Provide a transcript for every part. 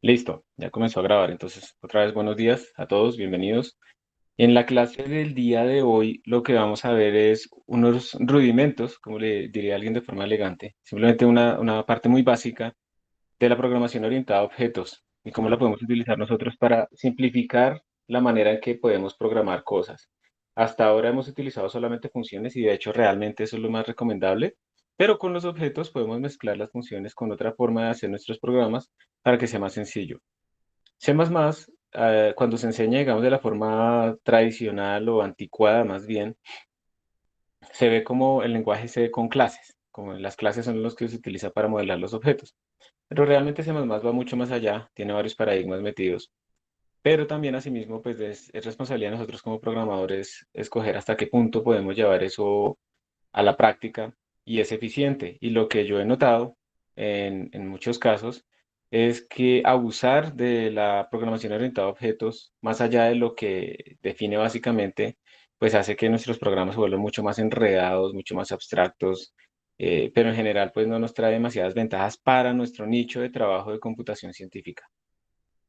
Listo, ya comenzó a grabar. Entonces, otra vez buenos días a todos, bienvenidos. En la clase del día de hoy lo que vamos a ver es unos rudimentos, como le diría alguien de forma elegante, simplemente una parte muy básica de la programación orientada a objetos y cómo la podemos utilizar nosotros para simplificar la manera en que podemos programar cosas. Hasta ahora hemos utilizado solamente funciones y de hecho realmente eso es lo más recomendable, pero con los objetos podemos mezclar las funciones con otra forma de hacer nuestros programas para que sea más sencillo. C++, cuando se enseña, digamos, de la forma tradicional o anticuada más bien, se ve como el lenguaje C con clases, como las clases son los que se utiliza para modelar los objetos. Pero realmente C++ va mucho más allá, tiene varios paradigmas metidos. Pero también asimismo, pues es responsabilidad de nosotros como programadores escoger hasta qué punto podemos llevar eso a la práctica y es eficiente. Y lo que yo he notado en muchos casos es que abusar de la programación orientada a objetos, más allá de lo que define básicamente, pues hace que nuestros programas se vuelvan mucho más enredados, mucho más abstractos, pero en general pues no nos trae demasiadas ventajas para nuestro nicho de trabajo de computación científica.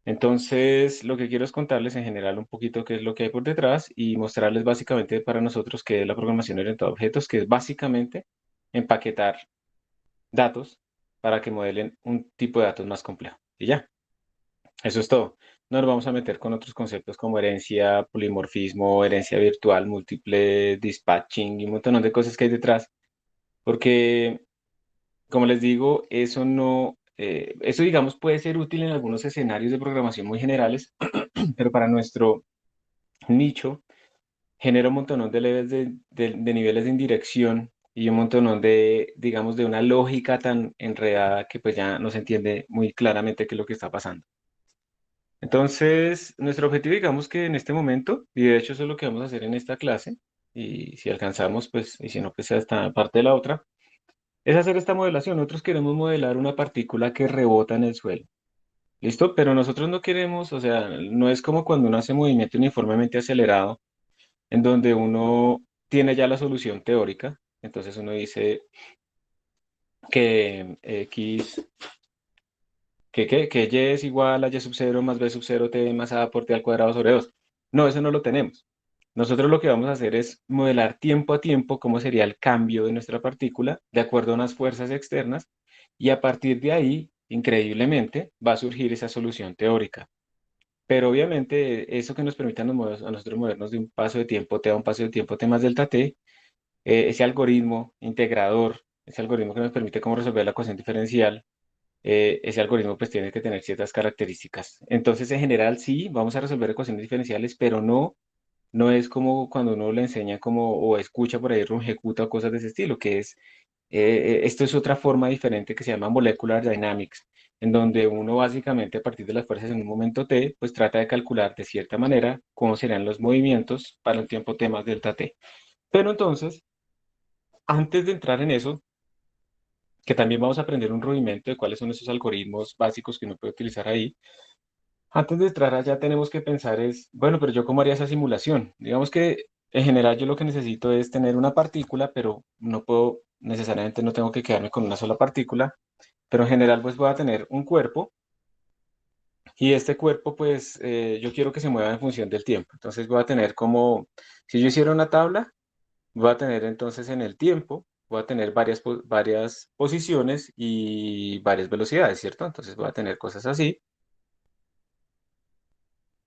Entonces, lo que quiero es contarles en general un poquito qué es lo que hay por detrás y mostrarles básicamente para nosotros qué es la programación orientada a objetos, que es básicamente empaquetar datos para que modelen un tipo de datos más complejo. Y ya, eso es todo. No nos vamos a meter con otros conceptos como herencia, polimorfismo, herencia virtual, múltiple, dispatching y un montón de cosas que hay detrás, porque como les digo, eso no, eso digamos puede ser útil en algunos escenarios de programación muy generales, pero para nuestro nicho genera un montón de levels de niveles de indirección y un montón de, digamos, de una lógica tan enredada que pues ya no se entiende muy claramente qué es lo que está pasando. Entonces, nuestro objetivo, digamos que en este momento, y de hecho eso es lo que vamos a hacer en esta clase, y si alcanzamos, pues, y si no, pues hasta parte de la otra, es hacer esta modelación. Nosotros queremos modelar una partícula que rebota en el suelo. ¿Listo? Pero nosotros no queremos, o sea, no es como cuando uno hace movimiento uniformemente acelerado, en donde uno tiene ya la solución teórica. Entonces uno dice que X, que Y es igual a Y sub 0 más B sub 0 T más A por T al cuadrado sobre 2. No, eso no lo tenemos. Nosotros lo que vamos a hacer es modelar tiempo a tiempo cómo sería el cambio de nuestra partícula de acuerdo a unas fuerzas externas y a partir de ahí, increíblemente, va a surgir esa solución teórica. Pero obviamente eso que nos permite a nosotros movernos de un paso de tiempo T a un paso de tiempo T más delta T, ese algoritmo integrador, ese algoritmo que nos permite cómo resolver la ecuación diferencial, ese algoritmo pues tiene que tener ciertas características. Entonces, en general sí, vamos a resolver ecuaciones diferenciales, pero no es como cuando uno le enseña como o escucha por ahí ejecuta o cosas de ese estilo, que es esto es otra forma diferente que se llama Molecular Dynamics, en donde uno básicamente a partir de las fuerzas en un momento t, pues trata de calcular de cierta manera cómo serán los movimientos para un tiempo t más delta t. Pero entonces, antes de entrar en eso, que también vamos a aprender un rudimento de cuáles son esos algoritmos básicos que uno puede utilizar ahí, antes de entrar allá tenemos que pensar es, bueno, pero yo cómo haría esa simulación. Digamos que en general yo lo que necesito es tener una partícula, pero no puedo, necesariamente no tengo que quedarme con una sola partícula, pero en general pues voy a tener un cuerpo y este cuerpo pues yo quiero que se mueva en función del tiempo. Entonces voy a tener como, si yo hiciera una tabla, voy a tener entonces en el tiempo, voy a tener varias posiciones y varias velocidades, ¿cierto? Entonces voy a tener cosas así.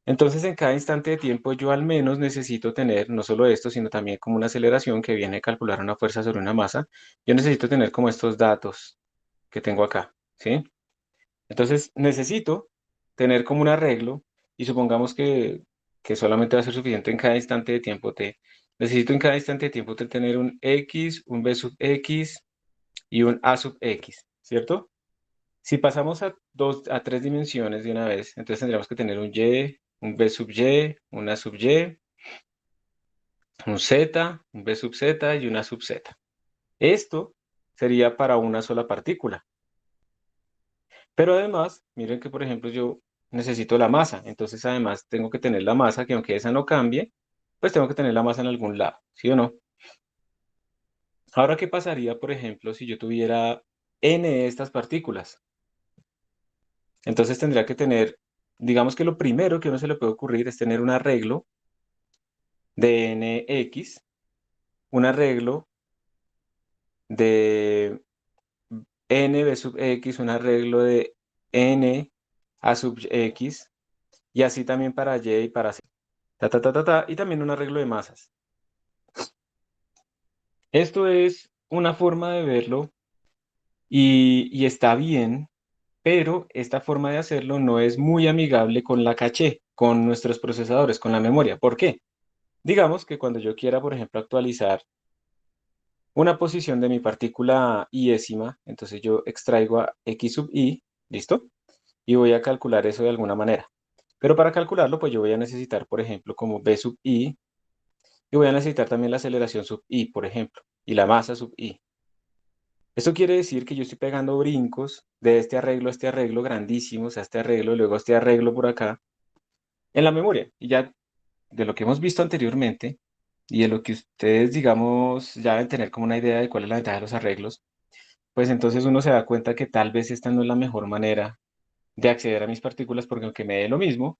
Entonces, en cada instante de tiempo yo al menos necesito tener no solo esto, sino también como una aceleración que viene a calcular una fuerza sobre una masa. Yo necesito tener como estos datos que tengo acá, ¿sí? Entonces, necesito tener como un arreglo y supongamos que solamente va a ser suficiente en cada instante de tiempo t. Necesito en cada instante de tiempo t tener un x, un b sub x y un a sub x, ¿cierto? Si pasamos a tres dimensiones de una vez, entonces tendríamos que tener un y, un b sub y, una sub y, un z, un b sub z y una sub z. Esto sería para una sola partícula. Pero además, miren que por ejemplo yo necesito la masa, entonces además tengo que tener la masa, que aunque esa no cambie, pues tengo que tener la masa en algún lado, ¿sí o no? Ahora, ¿qué pasaría, por ejemplo, si yo tuviera n de estas partículas? Entonces tendría que tener, digamos que lo primero que a uno se le puede ocurrir es tener un arreglo de nx, un arreglo de n b sub x, un arreglo de n a sub x, y así también para y y para z. Ta, ta, ta, ta, ta, y también un arreglo de masas. Esto es una forma de verlo y está bien, pero esta forma de hacerlo no es muy amigable con la caché, con nuestros procesadores, con la memoria. ¿Por qué? Digamos que cuando yo quiera, por ejemplo, actualizar una posición de mi partícula iésima, entonces yo extraigo a x sub i, ¿listo? Y voy a calcular eso de alguna manera. Pero para calcularlo, pues yo voy a necesitar, por ejemplo, como b sub i, y voy a necesitar también la aceleración sub i, por ejemplo, y la masa sub i. Esto quiere decir que yo estoy pegando brincos de este arreglo a este arreglo grandísimos, a este arreglo, luego a este arreglo por acá, en la memoria. Y ya de lo que hemos visto anteriormente, y de lo que ustedes, digamos, ya deben tener como una idea de cuál es la ventaja de los arreglos, pues entonces uno se da cuenta que tal vez esta no es la mejor manera de acceder a mis partículas, porque aunque me dé lo mismo,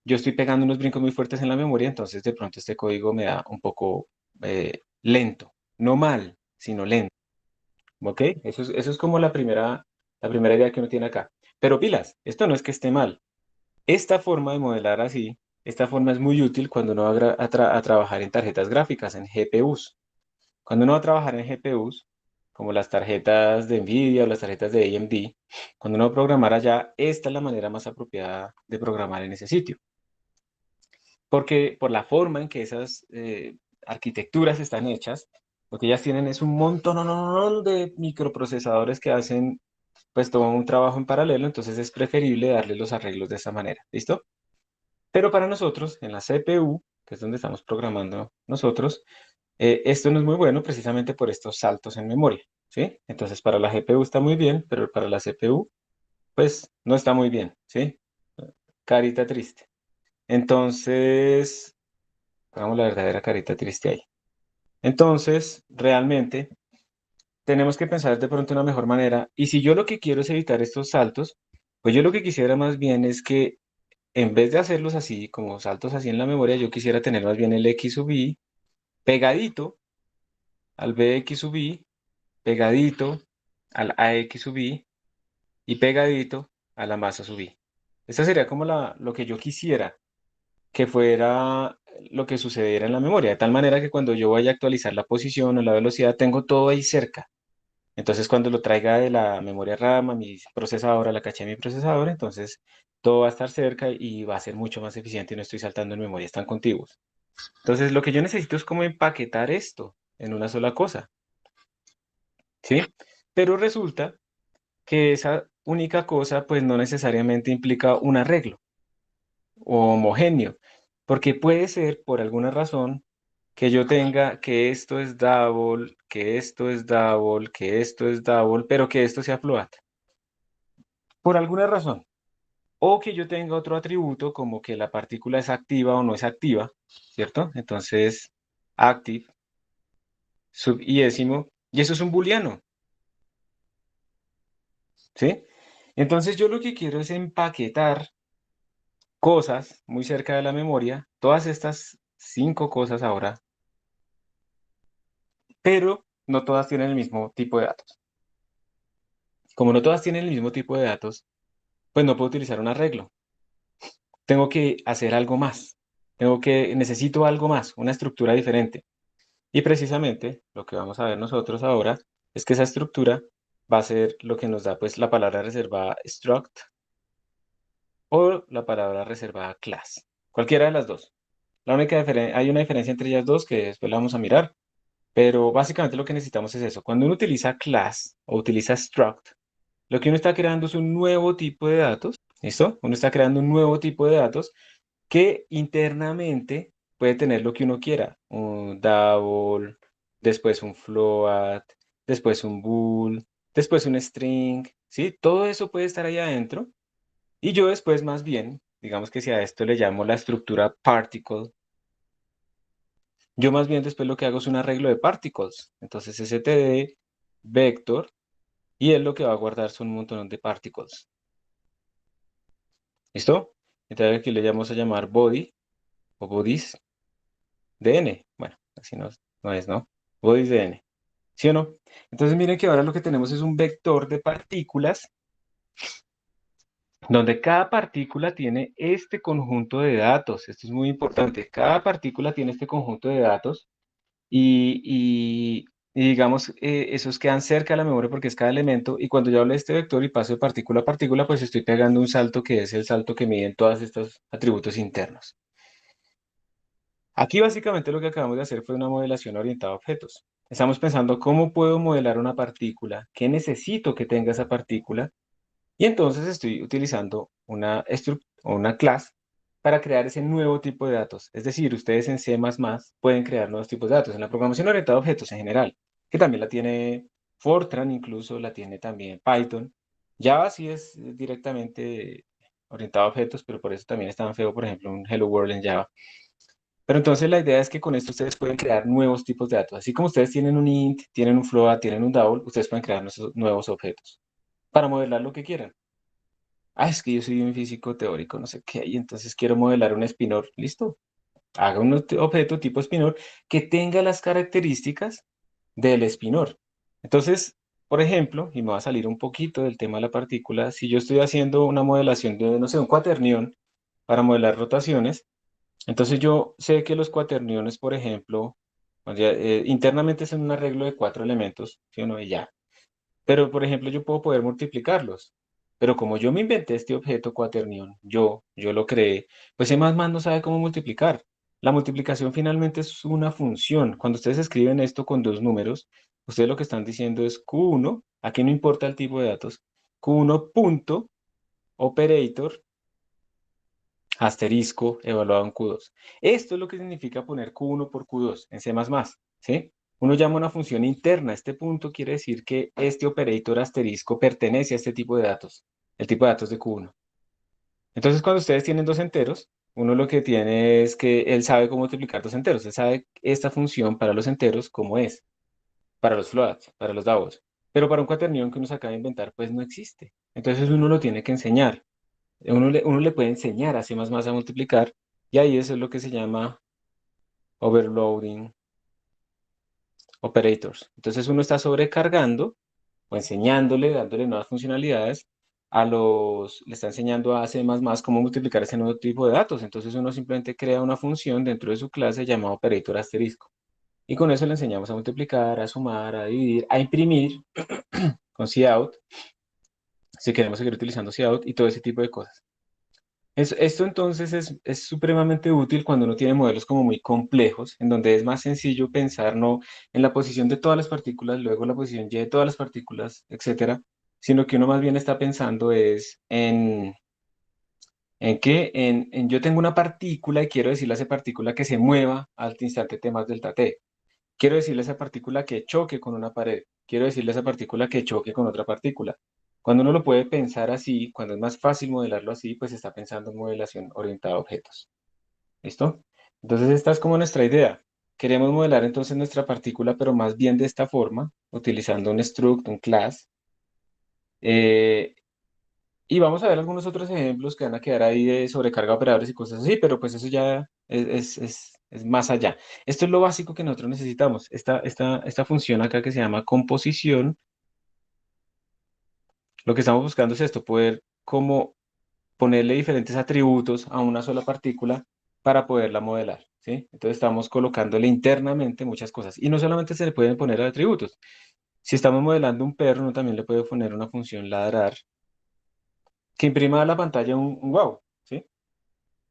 yo estoy pegando unos brincos muy fuertes en la memoria, entonces de pronto este código me da un poco lento, no mal, sino lento. ¿Ok? Eso es como la primera idea que uno tiene acá. Pero pilas, esto no es que esté mal. Esta forma de modelar así, esta forma es muy útil cuando uno va a trabajar en tarjetas gráficas, en GPUs. Cuando uno va a trabajar en GPUs, como las tarjetas de NVIDIA o las tarjetas de AMD, cuando uno va a programar allá, esta es la manera más apropiada de programar en ese sitio. Porque por la forma en que esas arquitecturas están hechas, lo que ellas tienen es un montón de microprocesadores que hacen pues todo un trabajo en paralelo, entonces es preferible darle los arreglos de esa manera, ¿listo? Pero para nosotros, en la CPU, que es donde estamos programando nosotros, esto no es muy bueno precisamente por estos saltos en memoria, ¿sí? Entonces para la GPU está muy bien, pero para la CPU, pues no está muy bien, ¿sí? Carita triste. Entonces, hagamos la verdadera carita triste ahí. Entonces, realmente tenemos que pensar de pronto una mejor manera. Y si yo lo que quiero es evitar estos saltos, pues yo lo que quisiera más bien es que en vez de hacerlos así, como saltos así en la memoria, yo quisiera tener más bien el x sub i pegadito al bx sub i, pegadito al ax sub i y pegadito a la masa sub i. Esta sería como lo que yo quisiera que fuera lo que sucediera en la memoria, de tal manera que cuando yo vaya a actualizar la posición o la velocidad, tengo todo ahí cerca. Entonces, cuando lo traiga de la memoria RAM a mi procesador, a la caché de mi procesador, entonces todo va a estar cerca y va a ser mucho más eficiente y no estoy saltando en memorias tan contiguos. Entonces, lo que yo necesito es como empaquetar esto en una sola cosa, ¿sí? Pero resulta que esa única cosa, pues no necesariamente implica un arreglo homogéneo, porque puede ser por alguna razón que yo tenga que esto es double, que esto es double, que esto es double, pero que esto sea float, por alguna razón. O que yo tenga otro atributo como que la partícula es activa o no es activa, ¿cierto? Entonces, active, subiésimo, y eso es un booleano, ¿sí? Entonces yo lo que quiero es empaquetar cosas muy cerca de la memoria, todas estas 5 cosas ahora, pero no todas tienen el mismo tipo de datos. Como no todas tienen el mismo tipo de datos, pues no puedo utilizar un arreglo. Tengo que hacer algo más. Necesito algo más, una estructura diferente. Y precisamente lo que vamos a ver nosotros ahora es que esa estructura va a ser lo que nos da pues la palabra reservada struct o la palabra reservada class. Cualquiera de las dos. Hay una diferencia entre ellas dos que después la vamos a mirar, pero básicamente lo que necesitamos es eso. Cuando uno utiliza class o utiliza struct, lo que uno está creando es un nuevo tipo de datos. ¿Listo? Uno está creando un nuevo tipo de datos que internamente puede tener lo que uno quiera, un double, después un float, después un bool, después un string, ¿sí? Todo eso puede estar ahí adentro. Y yo después más bien, digamos que si a esto le llamo la estructura particle, yo más bien después lo que hago es un arreglo de particles. Entonces std vector y él lo que va a guardar son un montón de particles. ¿Listo? Entonces aquí le vamos a llamar body o bodies de n. Bueno, así no, no es, ¿no? Bodies de n. ¿Sí o no? Entonces miren que ahora lo que tenemos es un vector de partículas donde cada partícula tiene este conjunto de datos. Esto es muy importante. Cada partícula tiene este conjunto de datos y, y digamos, esos quedan cerca de la memoria porque es cada elemento. Y cuando yo hablo de este vector y paso de partícula a partícula, pues estoy pegando un salto que es el salto que miden todos estos atributos internos. Aquí básicamente lo que acabamos de hacer fue una modelación orientada a objetos. Estamos pensando cómo puedo modelar una partícula, qué necesito que tenga esa partícula, y entonces estoy utilizando o una clase para crear ese nuevo tipo de datos. Es decir, ustedes en C++ pueden crear nuevos tipos de datos. En la programación orientada a objetos en general, que también la tiene Fortran, incluso la tiene también Python. Java sí es directamente orientado a objetos, pero por eso también es tan feo, por ejemplo, un Hello World en Java. Pero entonces la idea es que con esto ustedes pueden crear nuevos tipos de datos. Así como ustedes tienen un int, tienen un float, tienen un double, ustedes pueden crear nuevos objetos para modelar lo que quieran. Ah, es que yo soy un físico teórico, no sé qué, y entonces quiero modelar un espinor. Listo. Haga un objeto tipo espinor que tenga las características del espinor. Entonces, por ejemplo, y me va a salir un poquito del tema de la partícula, si yo estoy haciendo una modelación de, no sé, un cuaternión para modelar rotaciones, entonces yo sé que los cuaterniones, por ejemplo, o sea, internamente son un arreglo de cuatro elementos, ¿sí o no? Y ya. Pero, por ejemplo, yo puedo poder multiplicarlos. Pero como yo me inventé este objeto cuaternión, yo lo creé, pues C++ no sabe cómo multiplicar. La multiplicación finalmente es una función. Cuando ustedes escriben esto con dos números, ustedes lo que están diciendo es Q1, aquí no importa el tipo de datos, Q1 punto operator asterisco evaluado en Q2. Esto es lo que significa poner Q1 por Q2 en C++, ¿sí? Uno llama una función interna. Este punto quiere decir que este operator asterisco pertenece a este tipo de datos, el tipo de datos de Q1. Entonces, cuando ustedes tienen dos enteros, uno lo que tiene es que él sabe cómo multiplicar dos enteros. Él sabe esta función para los enteros cómo es, para los floats, para los doubles. Pero para un cuaternión que uno se acaba de inventar, pues no existe. Entonces uno lo tiene que enseñar. Uno le puede enseñar a C++ a multiplicar y ahí eso es lo que se llama overloading operators. Entonces uno está sobrecargando o enseñándole, dándole nuevas funcionalidades le está enseñando a C++ cómo multiplicar ese nuevo tipo de datos. Entonces uno simplemente crea una función dentro de su clase llamada operator asterisco. Y con eso le enseñamos a multiplicar, a sumar, a dividir, a imprimir con cout, si queremos seguir utilizando cout y todo ese tipo de cosas. Esto entonces es supremamente útil cuando uno tiene modelos como muy complejos, en donde es más sencillo pensar no en la posición de todas las partículas, luego la posición y de todas las partículas, etcétera, sino que uno más bien está pensando es en yo tengo una partícula y quiero decirle a esa partícula que se mueva al instante t más delta t. Quiero decirle a esa partícula que choque con una pared. Quiero decirle a esa partícula que choque con otra partícula. Cuando uno lo puede pensar así, cuando es más fácil modelarlo así, pues está pensando en modelación orientada a objetos. ¿Listo? Entonces esta es como nuestra idea. Queremos modelar entonces nuestra partícula, pero más bien de esta forma, utilizando un struct, un class. Eh, y vamos a ver algunos otros ejemplos que van a quedar ahí de sobrecarga de operadores y cosas así, pero pues eso ya es más allá. Esto es lo básico que nosotros necesitamos. Esta función acá que se llama composición, lo que estamos buscando es esto, poder como ponerle diferentes atributos a una sola partícula para poderla modelar, ¿sí? Entonces estamos colocándole internamente muchas cosas. Y no solamente se le pueden poner atributos. Si estamos modelando un perro, uno también le puede poner una función ladrar que imprima a la pantalla un wow, ¿sí?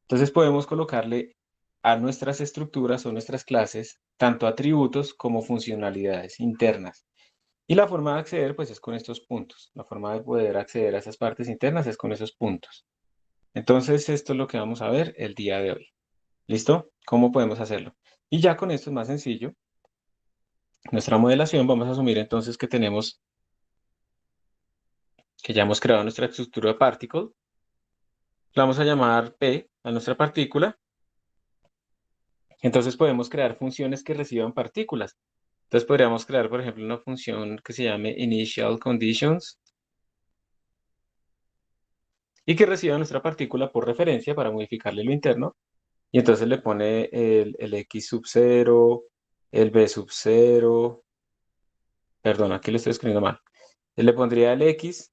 Entonces podemos colocarle a nuestras estructuras o nuestras clases tanto atributos como funcionalidades internas. Y la forma de acceder, pues, es con estos puntos. La forma de poder acceder a esas partes internas es con esos puntos. Entonces, esto es lo que vamos a ver el día de hoy. ¿Listo? ¿Cómo podemos hacerlo? Y ya con esto es más sencillo. Nuestra modelación, vamos a asumir entonces que que ya hemos creado nuestra estructura de particle. La vamos a llamar P a nuestra partícula. Entonces podemos crear funciones que reciban partículas. Entonces podríamos crear, por ejemplo, una función que se llame initial conditions y que reciba nuestra partícula por referencia para modificarle lo interno. Y entonces le pone el X sub 0, el B sub 0, perdón, aquí lo estoy escribiendo mal. Él le pondría el X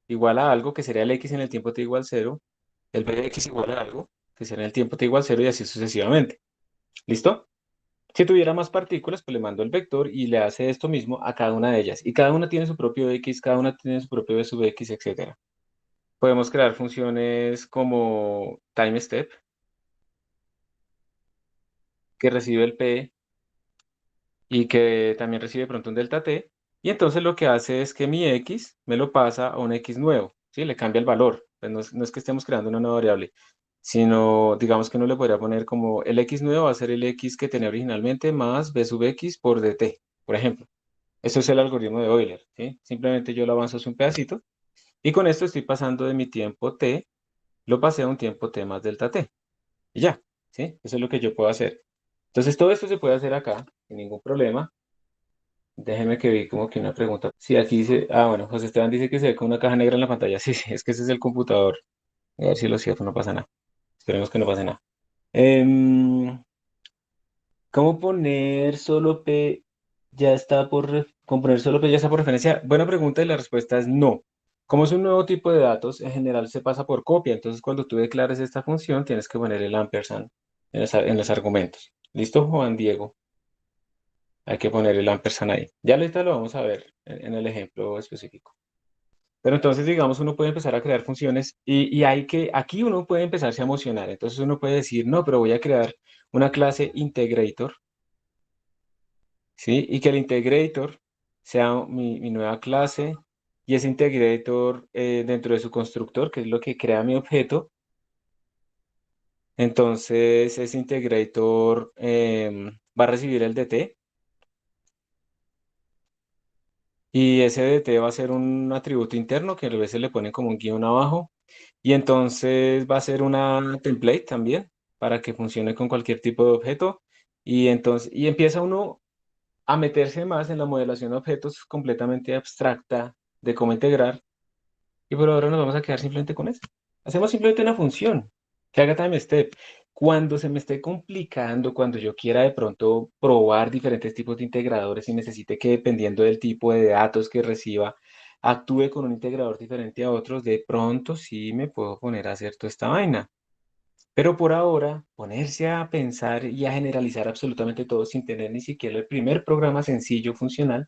igual a algo, que sería el X en el tiempo t igual 0, el Bx igual a algo, que sería en el tiempo t igual 0 y así sucesivamente. ¿Listo? Si tuviera más partículas, pues le mando el vector y le hace esto mismo a cada una de ellas. Y cada una tiene su propio X, cada una tiene su propio B sub X, etcétera. Podemos crear funciones como time step, que recibe el P y que también recibe pronto un delta t, y entonces lo que hace es que mi x me lo pasa a un x nuevo, ¿sí? Le cambia el valor. Pues no es que estemos creando una nueva variable, sino digamos que uno le podría poner como el x nuevo va a ser el x que tenía originalmente más b sub x por dt, por ejemplo. Eso es el algoritmo de Euler, ¿sí? Simplemente yo lo avanzo hacia un pedacito y con esto estoy pasando de mi tiempo t, lo pasé a un tiempo t más delta t. Y ya, ¿sí? Eso es lo que yo puedo hacer. Entonces todo esto se puede hacer acá sin ningún problema. Déjeme que vi como que una pregunta. Sí, aquí dice, bueno, José Esteban dice que se ve con una caja negra en la pantalla. Sí, sí, es que ese es el computador. A ver si lo cierto, no pasa nada. Esperemos que no pase nada. Em, ¿Cómo poner solo P ya está con poner solo P ya está por referencia? Buena pregunta y la respuesta es no. Como es un nuevo tipo de datos, en general se pasa por copia. Entonces, cuando tú declares esta función, tienes que poner el ampersand en los argumentos. ¿Listo, Juan Diego? Hay que poner el ampersand ahí. Ya ahorita lo vamos a ver en el ejemplo específico. Pero entonces, digamos, uno puede empezar a crear funciones y aquí uno puede empezarse a emocionar. Entonces uno puede decir, no, pero voy a crear una clase integrator, ¿sí? Y que el integrator sea mi nueva clase y ese integrator dentro de su constructor, que es lo que crea mi objeto. Entonces, ese integrator va a recibir el dt y ese dt va a ser un atributo interno que a veces le ponen como un guión abajo. Y entonces va a ser una template también para que funcione con cualquier tipo de objeto. Y empieza uno a meterse más en la modelación de objetos completamente abstracta de cómo integrar. Y por ahora nos vamos a quedar simplemente con eso. Hacemos simplemente una función que haga time step. Cuando se me esté complicando, cuando yo quiera de pronto probar diferentes tipos de integradores y necesite que dependiendo del tipo de datos que reciba, actúe con un integrador diferente a otros, de pronto sí me puedo poner a hacer toda esta vaina. Pero por ahora, ponerse a pensar y a generalizar absolutamente todo sin tener ni siquiera el primer programa sencillo funcional,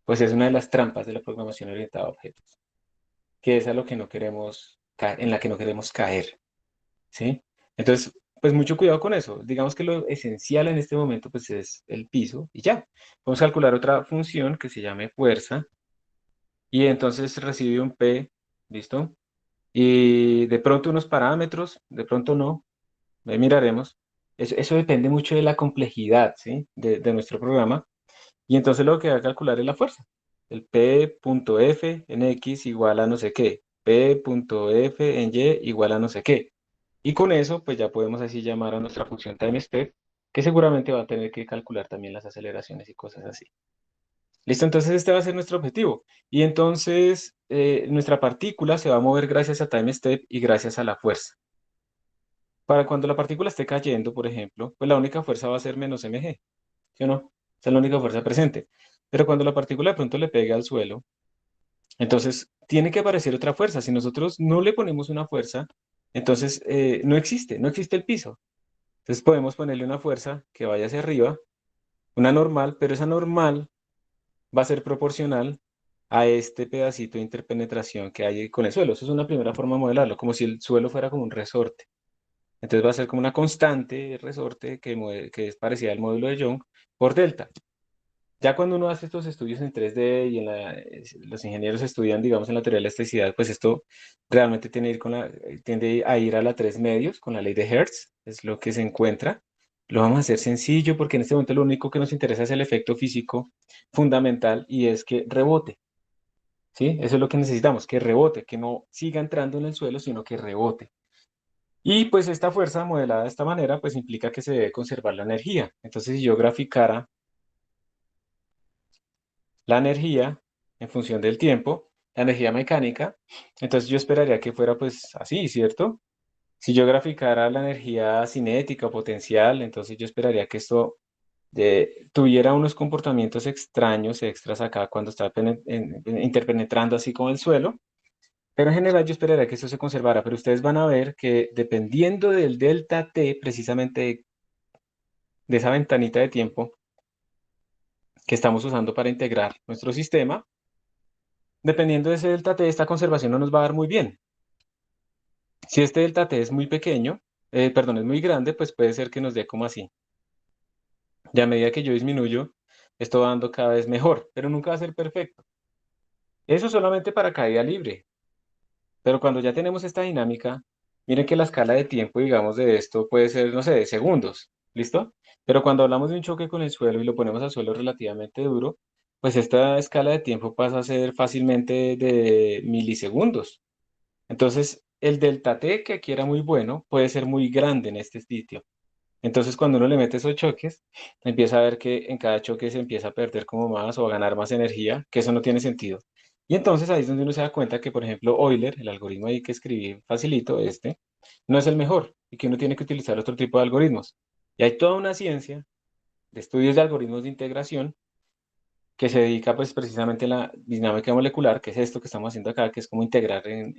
pues es una de las trampas de la programación orientada a objetos, que es a lo que no queremos en la que no queremos caer, ¿sí? Entonces, pues mucho cuidado con eso. Digamos que lo esencial en este momento pues es el piso y ya. Vamos a calcular otra función que se llame fuerza y entonces recibe un P, ¿listo? Y de pronto unos parámetros, de pronto no, ahí miraremos. Eso depende mucho de la complejidad, ¿sí? De nuestro programa. Y entonces lo que va a calcular es la fuerza. El P.F en X igual a no sé qué. P.F en Y igual a no sé qué. Y con eso, pues ya podemos así llamar a nuestra función TimeStep, que seguramente va a tener que calcular también las aceleraciones y cosas así. Listo, entonces este va a ser nuestro objetivo. Y entonces nuestra partícula se va a mover gracias a TimeStep y gracias a la fuerza. Para cuando la partícula esté cayendo, por ejemplo, pues la única fuerza va a ser menos mg, ¿sí o no? Esa es la única fuerza presente. Pero cuando la partícula de pronto le pegue al suelo, entonces tiene que aparecer otra fuerza. Si nosotros no le ponemos una fuerza, entonces no existe el piso. Entonces podemos ponerle una fuerza que vaya hacia arriba, una normal, pero esa normal va a ser proporcional a este pedacito de interpenetración que hay con el suelo. Eso es una primera forma de modelarlo, como si el suelo fuera como un resorte. Entonces va a ser como una constante de resorte que es parecida al módulo de Young por delta. Ya cuando uno hace estos estudios en 3D y los ingenieros estudian, digamos, en la teoría de la elasticidad, pues esto realmente tiende a ir a la 3 medios con la ley de Hertz, es lo que se encuentra. Lo vamos a hacer sencillo porque en este momento lo único que nos interesa es el efecto físico fundamental y es que rebote, ¿sí? Eso es lo que necesitamos, que rebote, que no siga entrando en el suelo, sino que rebote. Y pues esta fuerza modelada de esta manera, pues implica que se debe conservar la energía. Entonces, si yo graficara la energía en función del tiempo, la energía mecánica, entonces yo esperaría que fuera pues así, ¿cierto? Si yo graficara la energía cinética o potencial, entonces yo esperaría que esto tuviera unos comportamientos extraños, extras acá cuando está interpenetrando así con el suelo, pero en general yo esperaría que esto se conservara, pero ustedes van a ver que dependiendo del delta T, precisamente de esa ventanita de tiempo que estamos usando para integrar nuestro sistema, dependiendo de ese delta T, esta conservación no nos va a dar muy bien. Si este delta T es muy pequeño, perdón, es muy grande, pues puede ser que nos dé como así. Y a medida que yo disminuyo, esto va dando cada vez mejor, pero nunca va a ser perfecto. Eso solamente para caída libre. Pero cuando ya tenemos esta dinámica, miren que la escala de tiempo, digamos, de esto puede ser, no sé, de segundos. ¿Listo? Pero cuando hablamos de un choque con el suelo y lo ponemos al suelo relativamente duro, pues esta escala de tiempo pasa a ser fácilmente de milisegundos. Entonces, el delta T, que aquí era muy bueno, puede ser muy grande en este sitio. Entonces, cuando uno le mete esos choques, empieza a ver que en cada choque se empieza a perder como más o a ganar más energía, que eso no tiene sentido. Y entonces ahí es donde uno se da cuenta que, por ejemplo, Euler, el algoritmo ahí que escribí facilito, no es el mejor y que uno tiene que utilizar otro tipo de algoritmos. Y hay toda una ciencia de estudios de algoritmos de integración que se dedica pues precisamente a la dinámica molecular, que es esto que estamos haciendo acá, que es como integrar en,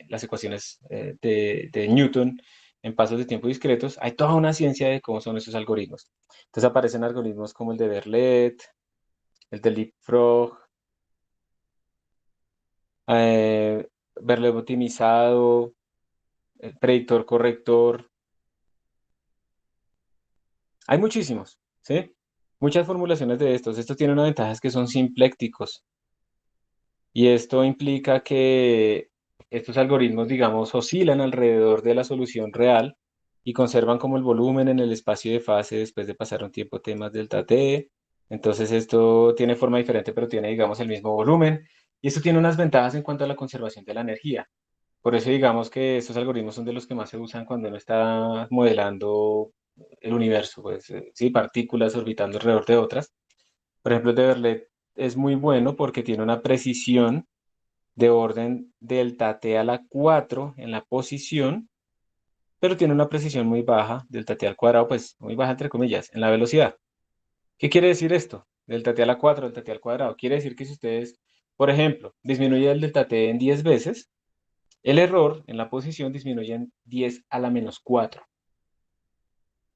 las ecuaciones de Newton en pasos de tiempo discretos. Hay toda una ciencia de cómo son esos algoritmos. Entonces aparecen algoritmos como el de Berlet, el de Leapfrog, eh, Berlet optimizado, el predictor corrector. Hay muchísimos, ¿sí? Muchas formulaciones de estos. Estos tienen una ventaja, es que son simplécticos. Y esto implica que estos algoritmos, digamos, oscilan alrededor de la solución real y conservan como el volumen en el espacio de fase después de pasar un tiempo t más delta t. Entonces esto tiene forma diferente, pero tiene, digamos, el mismo volumen. Y esto tiene unas ventajas en cuanto a la conservación de la energía. Por eso digamos que estos algoritmos son de los que más se usan cuando uno está modelando el universo, pues sí, partículas orbitando alrededor de otras. Por ejemplo, el de Berlet es muy bueno porque tiene una precisión de orden delta t a la 4 en la posición, pero tiene una precisión muy baja, delta t al cuadrado, pues muy baja entre comillas, en la velocidad. ¿Qué quiere decir esto? Delta t a la 4, delta t al cuadrado. Quiere decir que si ustedes, por ejemplo, disminuyen el delta t en 10 veces, el error en la posición disminuye en 10 a la menos 4.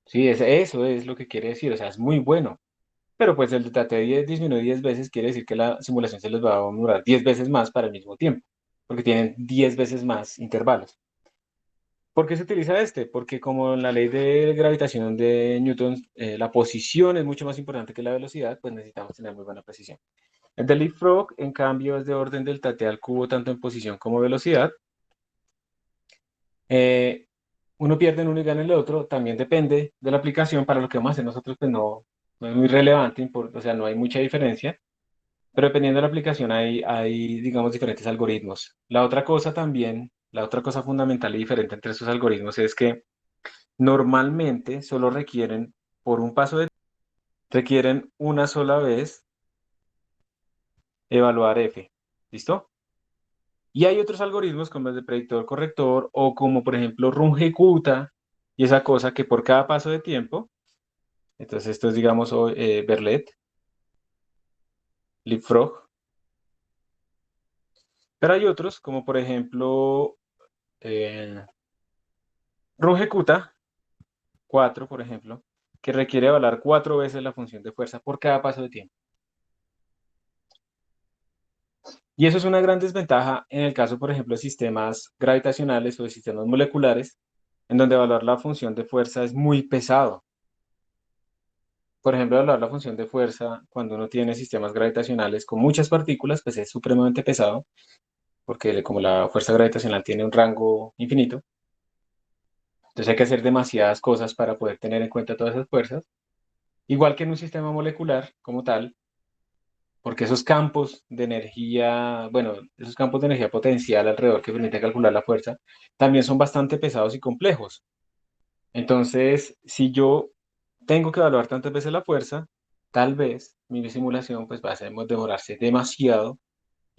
Sí, eso es lo que quiere decir, o sea, es muy bueno. Pero pues el delta t 10 disminuye 10 veces, quiere decir que la simulación se les va a demorar 10 veces más para el mismo tiempo, porque tienen 10 veces más intervalos. ¿Por qué se utiliza este? Porque como en la ley de gravitación de Newton, la posición es mucho más importante que la velocidad, pues necesitamos tener muy buena precisión. El de Leapfrog, en cambio, es de orden delta t al cubo, tanto en posición como velocidad. Eh, Uno pierde en uno y gana en el otro, también depende de la aplicación. Para lo que vamos a hacer nosotros, pues no es muy relevante, o sea, no hay mucha diferencia. Pero dependiendo de la aplicación hay, digamos, diferentes algoritmos. La otra cosa también, la otra cosa fundamental y diferente entre estos algoritmos es que normalmente solo requieren, por un paso requieren una sola vez evaluar f. ¿Listo? Y hay otros algoritmos como el de predictor corrector o como por ejemplo rungecuta y esa cosa que por cada paso de tiempo, entonces esto es digamos Berlet, Leapfrog, pero hay otros como por ejemplo eh, rungecuta 4 por ejemplo, que requiere evaluar 4 veces la función de fuerza por cada paso de tiempo. Y eso es una gran desventaja en el caso, por ejemplo, de sistemas gravitacionales o de sistemas moleculares, en donde evaluar la función de fuerza es muy pesado. Por ejemplo, evaluar la función de fuerza cuando uno tiene sistemas gravitacionales con muchas partículas, pues es supremamente pesado, porque como la fuerza gravitacional tiene un rango infinito, entonces hay que hacer demasiadas cosas para poder tener en cuenta todas esas fuerzas. Igual que en un sistema molecular como tal, porque esos campos de energía, bueno, esos campos de energía potencial alrededor que permiten calcular la fuerza, también son bastante pesados y complejos. Entonces, si yo tengo que evaluar tantas veces la fuerza, tal vez mi simulación pues va a demorarse demasiado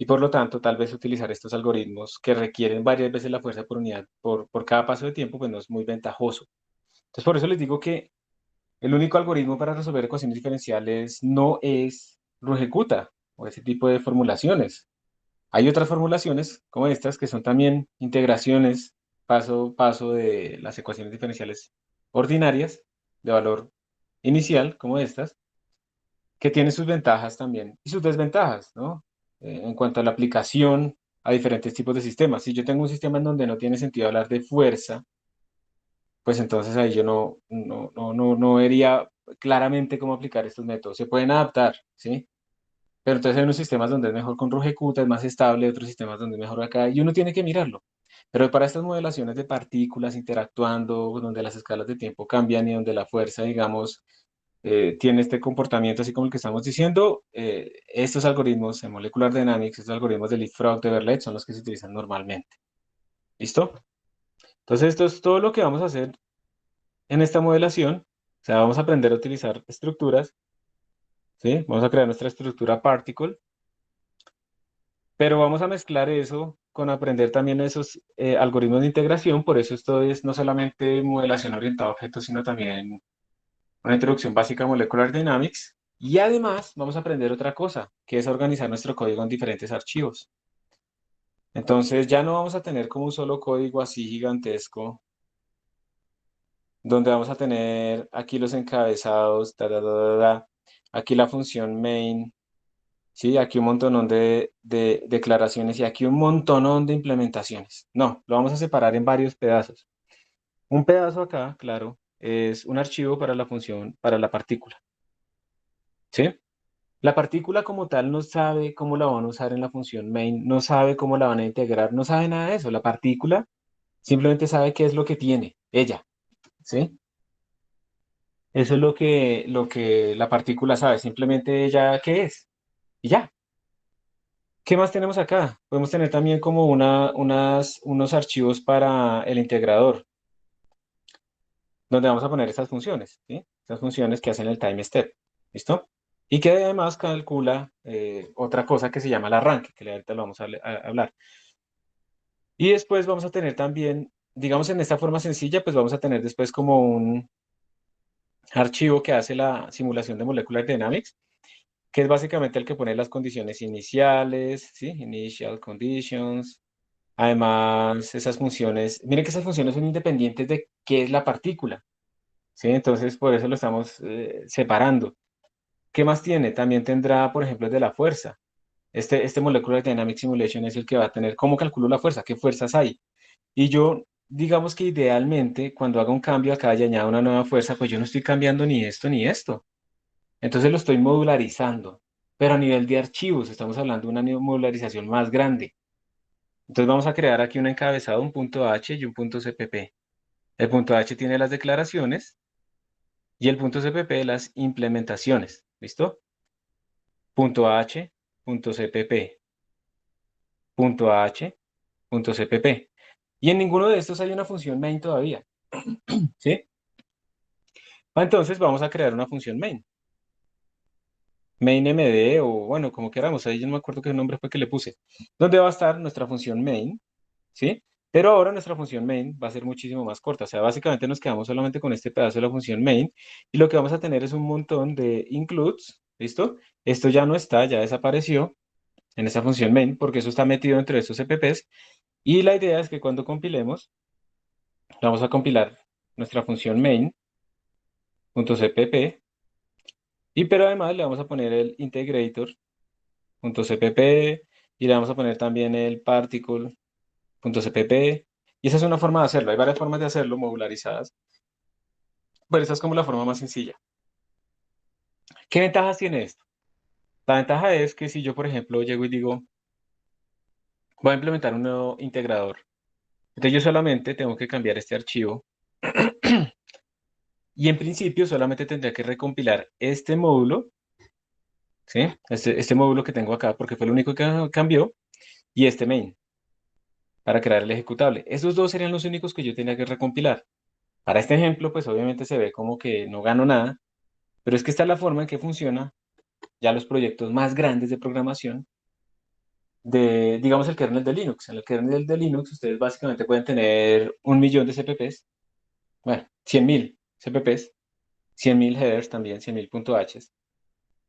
y por lo tanto tal vez utilizar estos algoritmos que requieren varias veces la fuerza por unidad por cada paso de tiempo, pues no es muy ventajoso. Entonces por eso les digo que el único algoritmo para resolver ecuaciones diferenciales no es RuGecuta o ese tipo de formulaciones. Hay otras formulaciones como estas que son también integraciones paso a paso de las ecuaciones diferenciales ordinarias de valor inicial como estas, que tienen sus ventajas también y sus desventajas, ¿no? En cuanto a la aplicación a diferentes tipos de sistemas. Si yo tengo un sistema en donde no tiene sentido hablar de fuerza, pues entonces ahí yo no vería claramente cómo aplicar estos métodos. Se pueden adaptar, ¿sí? Pero entonces hay unos sistemas donde es mejor con RuGecuta, es más estable, otros sistemas donde es mejor acá, y uno tiene que mirarlo. Pero para estas modelaciones de partículas interactuando, donde las escalas de tiempo cambian y donde la fuerza, digamos, tiene este comportamiento así como el que estamos diciendo, estos algoritmos en Molecular Dynamics, estos algoritmos de Leapfrog, de Verlet, son los que se utilizan normalmente. ¿Listo? Entonces esto es todo lo que vamos a hacer en esta modelación. O sea, vamos a aprender a utilizar estructuras, ¿sí? Vamos a crear nuestra estructura particle. Pero vamos a mezclar eso con aprender también esos algoritmos de integración. Por eso esto es no solamente modelación orientada a objetos, sino también una introducción básica a Molecular Dynamics. Y además vamos a aprender otra cosa, que es organizar nuestro código en diferentes archivos. Entonces ya no vamos a tener como un solo código así gigantesco, donde vamos a tener aquí los encabezados, aquí la función main. Sí, aquí un montón de declaraciones y aquí un montón de implementaciones. No, lo vamos a separar en varios pedazos. Un pedazo acá, claro, es un archivo para la función, para la partícula. ¿Sí? La partícula como tal no sabe cómo la van a usar en la función main, no sabe cómo la van a integrar, no sabe nada de eso. La partícula simplemente sabe qué es lo que tiene, ella. ¿Sí? Eso es lo que la partícula sabe, simplemente ella qué es. Y ya. ¿Qué más tenemos acá? Podemos tener también como unos archivos para el integrador, donde vamos a poner estas funciones, ¿sí? Estas funciones que hacen el time step, ¿listo? Y que además calcula otra cosa que se llama el arranque, que ahorita lo vamos a hablar. Y después vamos a tener también, digamos en esta forma sencilla, pues vamos a tener después como un archivo que hace la simulación de Molecular Dynamics, que es básicamente el que pone las condiciones iniciales, ¿sí? Initial conditions. Además, esas funciones, miren que esas funciones son independientes de qué es la partícula, ¿sí? Entonces, por eso lo estamos separando. ¿Qué más tiene? También tendrá, por ejemplo, el de la fuerza. Este Molecular Dynamic Simulation es el que va a tener cómo calculo la fuerza, qué fuerzas hay. Y yo, digamos que idealmente, cuando haga un cambio acá y añada una nueva fuerza, pues yo no estoy cambiando ni esto ni esto. Entonces lo estoy modularizando. Pero a nivel de archivos, estamos hablando de una modularización más grande. Entonces vamos a crear aquí un encabezado, un punto H y un punto CPP. El punto H tiene las declaraciones y el punto CPP las implementaciones. ¿Listo? Punto H, punto CPP, punto H, punto CPP. Y en ninguno de estos hay una función main todavía. ¿Sí? Entonces vamos a crear una función main. Main MD o bueno, como queramos. Ahí yo no me acuerdo qué nombre fue que le puse. Donde va a estar nuestra función main. ¿Sí? Pero ahora nuestra función main va a ser muchísimo más corta. O sea, básicamente nos quedamos solamente con este pedazo de la función main y lo que vamos a tener es un montón de includes. ¿Listo? Esto ya no está, ya desapareció en esa función main porque eso está metido entre estos CPPs y la idea es que cuando compilemos, vamos a compilar nuestra función main.cpp y pero además le vamos a poner el integrator.cpp y le vamos a poner también el particle.cpp. Y esa es una forma de hacerlo. Hay varias formas de hacerlo modularizadas, pero esa es como la forma más sencilla. ¿Qué ventajas tiene esto? La ventaja es que si yo, por ejemplo, llego y digo, voy a implementar un nuevo integrador, entonces yo solamente tengo que cambiar este archivo y en principio solamente tendría que recompilar este módulo, ¿sí? Este módulo que tengo acá, porque fue el único que cambió, y este main, para crear el ejecutable. Esos dos serían los únicos que yo tenía que recompilar. Para este ejemplo, pues obviamente se ve como que no gano nada, pero es que esta es la forma en que funciona ya los proyectos más grandes de programación digamos, el kernel de Linux. En el kernel de Linux ustedes básicamente pueden tener 1 millón de CPPs, bueno, 100.000 CPPs, 100.000 headers también, 100.000 .h.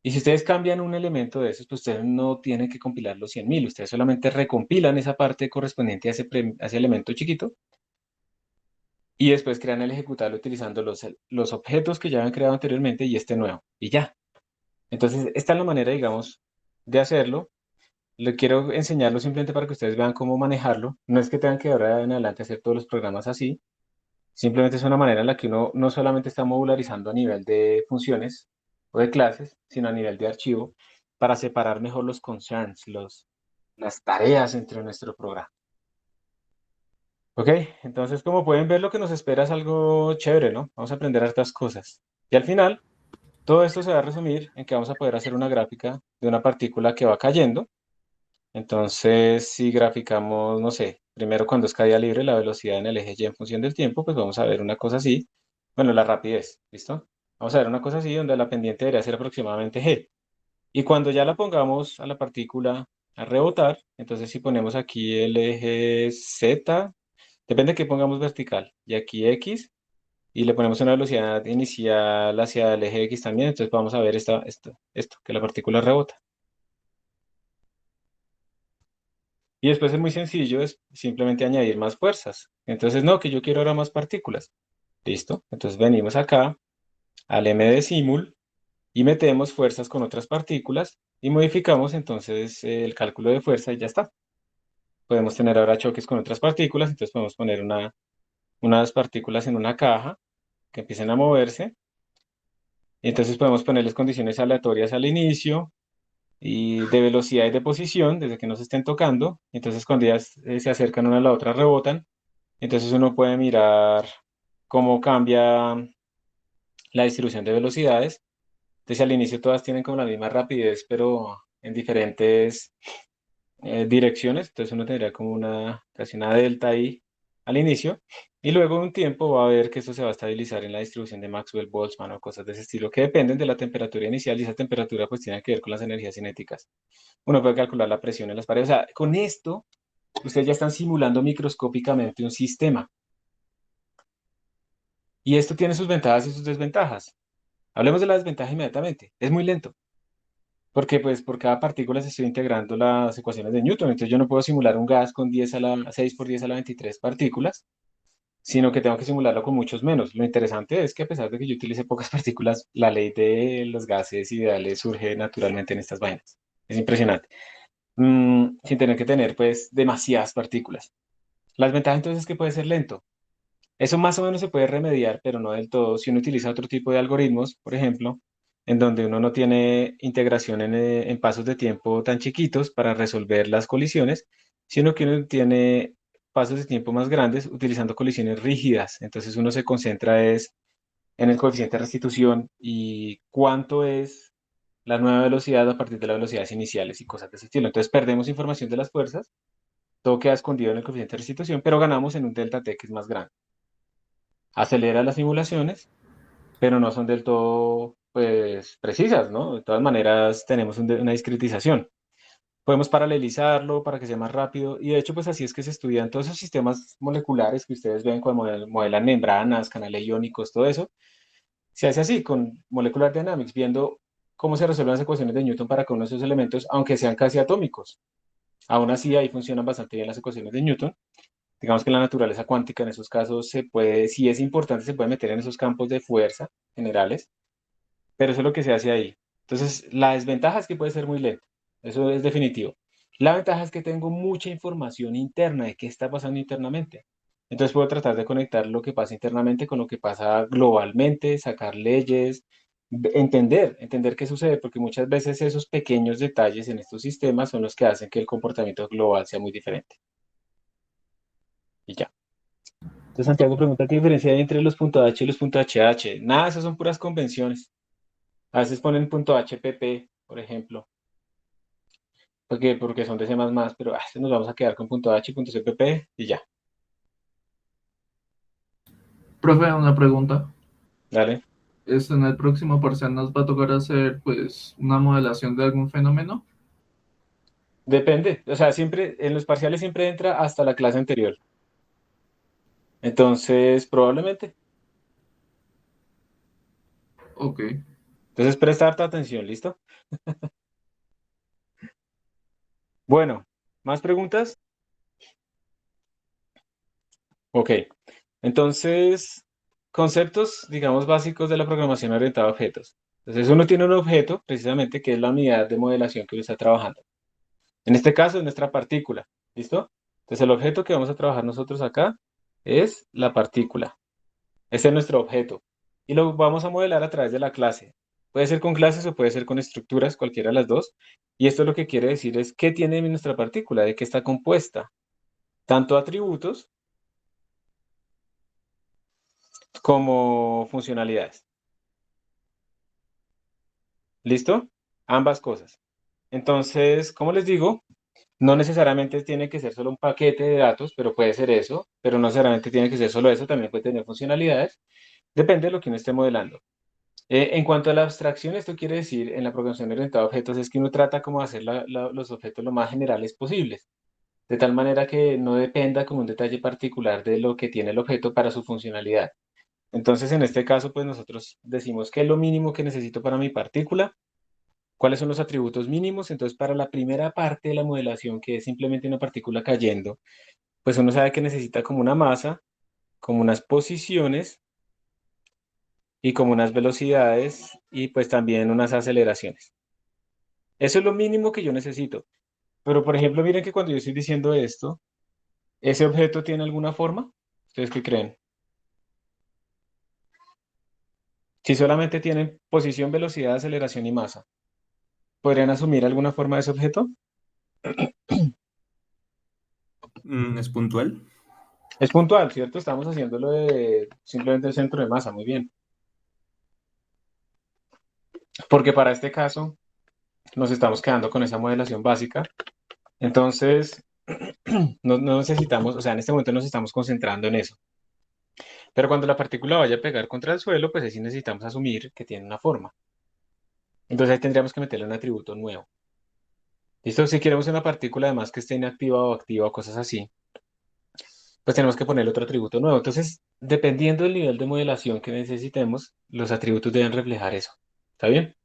Y si ustedes cambian un elemento de esos, pues ustedes no tienen que compilar los 100.000, ustedes solamente recompilan esa parte correspondiente a ese elemento chiquito y después crean el ejecutable utilizando los objetos que ya habían creado anteriormente y este nuevo. Y ya. Entonces, esta es la manera, digamos, de hacerlo. Le quiero enseñarlo simplemente para que ustedes vean cómo manejarlo. No es que tengan que ahora en adelante hacer todos los programas así. Simplemente es una manera en la que uno no solamente está modularizando a nivel de funciones o de clases, sino a nivel de archivo para separar mejor los concerns, las tareas entre nuestro programa. Ok, entonces como pueden ver, lo que nos espera es algo chévere, ¿no? Vamos a aprender hartas cosas. Y al final, todo esto se va a resumir en que vamos a poder hacer una gráfica de una partícula que va cayendo. Entonces, si graficamos, no sé, primero cuando es caída libre, la velocidad en el eje Y en función del tiempo, pues vamos a ver una cosa así. Bueno, la rapidez, ¿listo? Vamos a ver una cosa así donde la pendiente debería ser aproximadamente G. Y cuando ya la pongamos a la partícula a rebotar, entonces si ponemos aquí el eje Z, depende de que pongamos vertical, y aquí X, y le ponemos una velocidad inicial hacia el eje X también, entonces vamos a ver esto, que la partícula rebota. Y después es muy sencillo, es simplemente añadir más fuerzas. Entonces, no, que yo quiero ahora más partículas. Listo. Entonces venimos acá al M de simul y metemos fuerzas con otras partículas y modificamos entonces el cálculo de fuerza y ya está. Podemos tener ahora choques con otras partículas, entonces podemos poner unas partículas en una caja que empiecen a moverse. Y entonces podemos ponerles condiciones aleatorias al inicio y de velocidad y de posición desde que no se estén tocando. Entonces cuando ellas se acercan una a la otra rebotan. Entonces uno puede mirar cómo cambia la distribución de velocidades. Entonces al inicio todas tienen como la misma rapidez, pero en diferentes direcciones. Entonces uno tendría como casi una delta ahí al inicio. Y luego de un tiempo va a ver que eso se va a estabilizar en la distribución de Maxwell-Boltzmann o cosas de ese estilo que dependen de la temperatura inicial y esa temperatura pues tiene que ver con las energías cinéticas. Uno puede calcular la presión en las paredes. O sea, con esto ustedes ya están simulando microscópicamente un sistema. Y esto tiene sus ventajas y sus desventajas. Hablemos de la desventaja inmediatamente. Es muy lento, porque pues por cada partícula se estoy integrando las ecuaciones de Newton. Entonces yo no puedo simular un gas con 10 a la 6 por 10 a la 23 partículas, sino que tengo que simularlo con muchos menos. Lo interesante es que a pesar de que yo utilice pocas partículas, la ley de los gases ideales surge naturalmente en estas vainas. Es impresionante. Sin tener que tener pues demasiadas partículas. Las ventajas entonces es que puede ser lento. Eso más o menos se puede remediar, pero no del todo. Si uno utiliza otro tipo de algoritmos, por ejemplo, en donde uno no tiene integración en pasos de tiempo tan chiquitos para resolver las colisiones, sino que uno tiene pasos de tiempo más grandes utilizando colisiones rígidas. Entonces uno se concentra es en el coeficiente de restitución y cuánto es la nueva velocidad a partir de las velocidades iniciales y cosas de ese estilo. Entonces perdemos información de las fuerzas, todo queda escondido en el coeficiente de restitución, pero ganamos en un delta t que es más grande. Acelera las simulaciones, pero no son del todo, pues, precisas, ¿no? De todas maneras, tenemos una discretización. Podemos paralelizarlo para que sea más rápido y de hecho, pues así es que se estudian todos esos sistemas moleculares que ustedes ven cuando modelan membranas, canales iónicos, todo eso. Se hace así con Molecular Dynamics, viendo cómo se resuelven las ecuaciones de Newton para cada uno de esos elementos, aunque sean casi atómicos. Aún así, ahí funcionan bastante bien las ecuaciones de Newton. Digamos que en la naturaleza cuántica en esos casos se puede, si es importante, se puede meter en esos campos de fuerza generales, pero eso es lo que se hace ahí. Entonces, la desventaja es que puede ser muy lento, eso es definitivo. La ventaja es que tengo mucha información interna de qué está pasando internamente. Entonces puedo tratar de conectar lo que pasa internamente con lo que pasa globalmente, sacar leyes, entender qué sucede, porque muchas veces esos pequeños detalles en estos sistemas son los que hacen que el comportamiento global sea muy diferente. Y ya. Entonces Santiago pregunta qué diferencia hay entre los .h y los .hh. Nada, esas son puras convenciones. A veces ponen .hpp, por ejemplo, porque son de C++, pero nos vamos a quedar con .h y .cpp y ya. Profe, una pregunta. Dale. En el próximo parcial nos va a tocar hacer pues una modelación de algún fenómeno. Depende, o sea, siempre, en los parciales siempre entra hasta la clase anterior. Entonces, probablemente. Ok, Entonces, presta harta atención, ¿listo? Bueno, ¿más preguntas? Ok. Entonces, conceptos, digamos, básicos de la programación orientada a objetos. Entonces, uno tiene un objeto, precisamente, que es la unidad de modelación que uno está trabajando. En este caso, es nuestra partícula. ¿Listo? Entonces, el objeto que vamos a trabajar nosotros acá es la partícula. Este es nuestro objeto. Y lo vamos a modelar a través de la clase. Puede ser con clases o puede ser con estructuras, cualquiera de las dos. Y esto lo que quiere decir es qué tiene nuestra partícula, de qué está compuesta. Tanto atributos como funcionalidades. ¿Listo? Ambas cosas. Entonces, como les digo, no necesariamente tiene que ser solo un paquete de datos, pero puede ser eso, pero no necesariamente tiene que ser solo eso, también puede tener funcionalidades. Depende de lo que uno esté modelando. En cuanto a la abstracción, esto quiere decir en la programación orientada a objetos es que uno trata como de hacer los objetos lo más generales posibles, de tal manera que no dependa como un detalle particular de lo que tiene el objeto para su funcionalidad. Entonces, en este caso, pues nosotros decimos qué es lo mínimo que necesito para mi partícula, cuáles son los atributos mínimos. Entonces, para la primera parte de la modelación, que es simplemente una partícula cayendo, pues uno sabe que necesita como una masa, como unas posiciones y como unas velocidades y pues también unas aceleraciones. Eso es lo mínimo que yo necesito. Pero, por ejemplo, miren que cuando yo estoy diciendo esto, ¿ese objeto tiene alguna forma? ¿Ustedes qué creen? Si solamente tienen posición, velocidad, aceleración y masa, ¿podrían asumir alguna forma de ese objeto? ¿Es puntual? Es puntual, ¿cierto? Estamos haciéndolo de simplemente el centro de masa, muy bien. Porque para este caso nos estamos quedando con esa modelación básica. Entonces, no necesitamos, o sea, en este momento nos estamos concentrando en eso. Pero cuando la partícula vaya a pegar contra el suelo, pues ahí sí necesitamos asumir que tiene una forma. Entonces ahí tendríamos que meterle un atributo nuevo. ¿Listo? Si queremos una partícula además que esté inactiva o activa o cosas así, pues tenemos que ponerle otro atributo nuevo. Entonces, dependiendo del nivel de modelación que necesitemos, los atributos deben reflejar eso. ¿Está bien?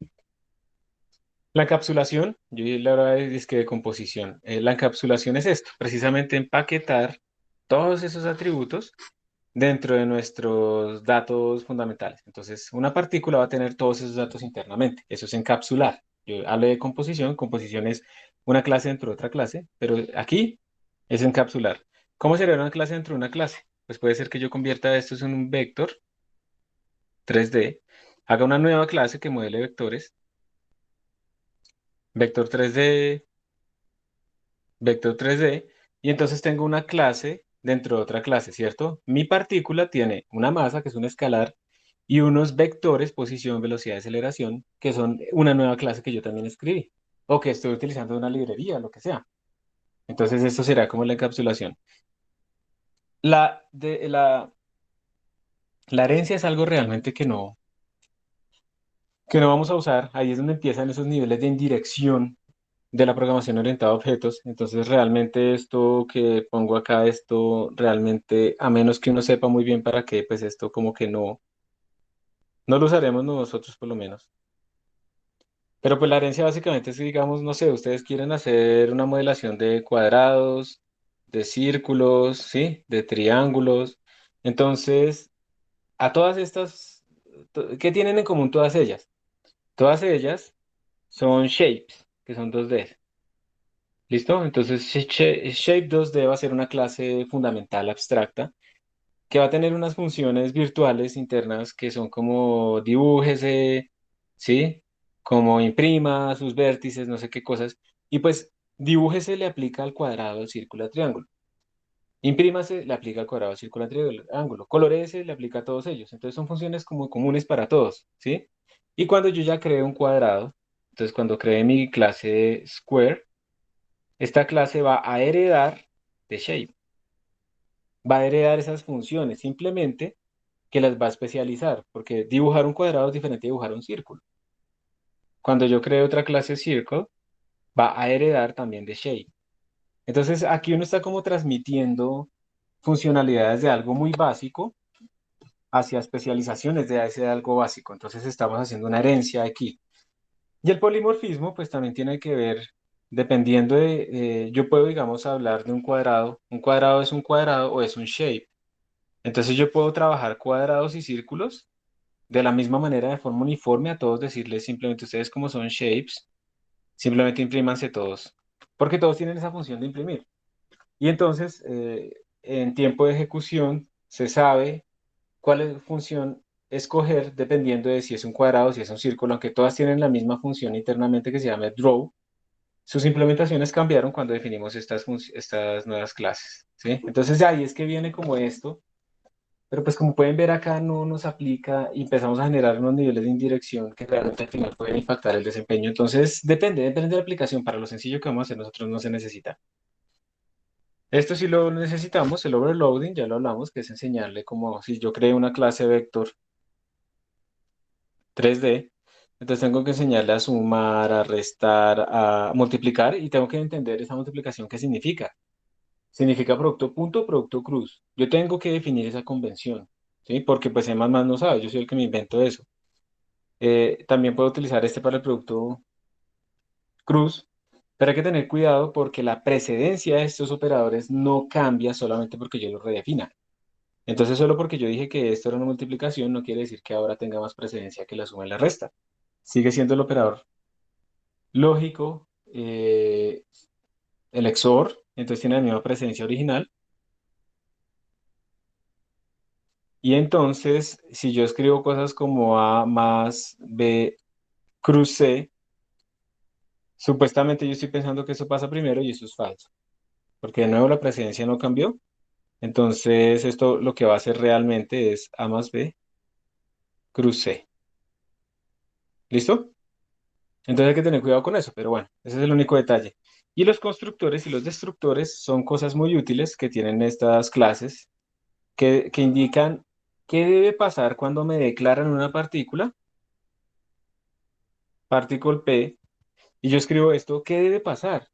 La encapsulación, yo la verdad es que de composición. La encapsulación es esto, precisamente empaquetar todos esos atributos dentro de nuestros datos fundamentales. Entonces, una partícula va a tener todos esos datos internamente. Eso es encapsular. Yo hablé de composición. Composición es una clase dentro de otra clase, pero aquí es encapsular. ¿Cómo sería una clase dentro de una clase? Pues puede ser que yo convierta esto en un vector 3D, haga una nueva clase que modele vectores, vector 3D, vector 3D, y entonces tengo una clase dentro de otra clase, ¿cierto? Mi partícula tiene una masa, que es un escalar, y unos vectores, posición, velocidad, aceleración, que son una nueva clase que yo también escribí, o que estoy utilizando de una librería, lo que sea. Entonces, esto será como la encapsulación. La, de, la herencia es algo realmente que no vamos a usar. Ahí es donde empiezan esos niveles de indirección de la programación orientada a objetos. Entonces, realmente esto que pongo acá, esto realmente, a menos que uno sepa muy bien para qué, pues esto como que no lo usaremos nosotros por lo menos. Pero pues la herencia básicamente es que, digamos, no sé, ustedes quieren hacer una modelación de cuadrados, de círculos, ¿sí? De triángulos. Entonces, a todas estas, ¿qué tienen en común todas ellas? Todas ellas son shapes, que son 2D. ¿Listo? Entonces, Shape 2D va a ser una clase fundamental abstracta que va a tener unas funciones virtuales internas que son como dibújese, ¿sí? Como imprima sus vértices, no sé qué cosas. Y pues dibújese le aplica al cuadrado, al círculo, al triángulo. Imprímase le aplica al cuadrado, al círculo, al triángulo. Coloréese le aplica a todos ellos. Entonces son funciones como comunes para todos, ¿sí? Y cuando yo ya creé un cuadrado, entonces cuando creé mi clase Square, esta clase va a heredar de Shape, va a heredar esas funciones, simplemente que las va a especializar, porque dibujar un cuadrado es diferente a dibujar un círculo. Cuando yo creo otra clase Circle, va a heredar también de shape. Entonces aquí uno está como transmitiendo funcionalidades de algo muy básico hacia especializaciones de ese algo básico. Entonces estamos haciendo una herencia aquí. Y el polimorfismo pues también tiene que ver, dependiendo yo puedo digamos hablar de un cuadrado es un cuadrado o es un shape. Entonces yo puedo trabajar cuadrados y círculos de la misma manera, de forma uniforme a todos, decirles simplemente ustedes como son shapes, simplemente imprímanse todos, porque todos tienen esa función de imprimir. Y entonces, en tiempo de ejecución, se sabe cuál es función escoger dependiendo de si es un cuadrado o si es un círculo, aunque todas tienen la misma función internamente que se llama draw. Sus implementaciones cambiaron cuando definimos estas nuevas clases, ¿sí? Entonces, de ahí es que viene como esto, pero pues como pueden ver acá no nos aplica y empezamos a generar unos niveles de indirección que realmente al final pueden impactar el desempeño. Entonces, depende de la aplicación. Para lo sencillo que vamos a hacer nosotros no se necesita. Esto sí lo necesitamos, el overloading, ya lo hablamos, que es enseñarle como si yo creo una clase vector 3D, entonces tengo que enseñarle a sumar, a restar, a multiplicar y tengo que entender esa multiplicación qué significa. Significa producto punto, producto cruz. Yo tengo que definir esa convención, ¿sí? Porque pues C++ no sabe, yo soy el que me invento eso. También puedo utilizar este para el producto cruz, pero hay que tener cuidado porque la precedencia de estos operadores no cambia solamente porque yo los redefina. Entonces, solo porque yo dije que esto era una multiplicación, no quiere decir que ahora tenga más precedencia que la suma y la resta. Sigue siendo el operador lógico, el XOR, entonces tiene la misma precedencia original. Y entonces, si yo escribo cosas como A más B cruz C, supuestamente yo estoy pensando que eso pasa primero y eso es falso, porque de nuevo la precedencia no cambió. Entonces, esto lo que va a hacer realmente es A más B cruz C. ¿Listo? Entonces hay que tener cuidado con eso, pero bueno, ese es el único detalle. Y los constructores y los destructores son cosas muy útiles que tienen estas clases que indican qué debe pasar cuando me declaran una partícula, particle P, y yo escribo esto, ¿qué debe pasar?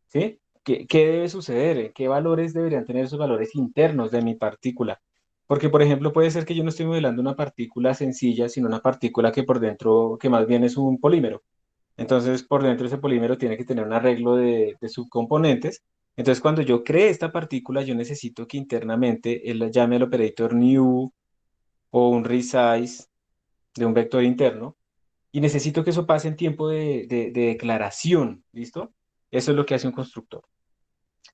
¿Sí? ¿Qué debe suceder? ¿Qué valores deberían tener esos valores internos de mi partícula? Porque, por ejemplo, puede ser que yo no estoy modelando una partícula sencilla, sino una partícula que por dentro, que más bien es un polímero. Entonces, por dentro ese polímero tiene que tener un arreglo de subcomponentes. Entonces, cuando yo cree esta partícula, yo necesito que internamente él la llame al operator new o un resize de un vector interno. Y necesito que eso pase en tiempo de declaración. ¿Listo? Eso es lo que hace un constructor.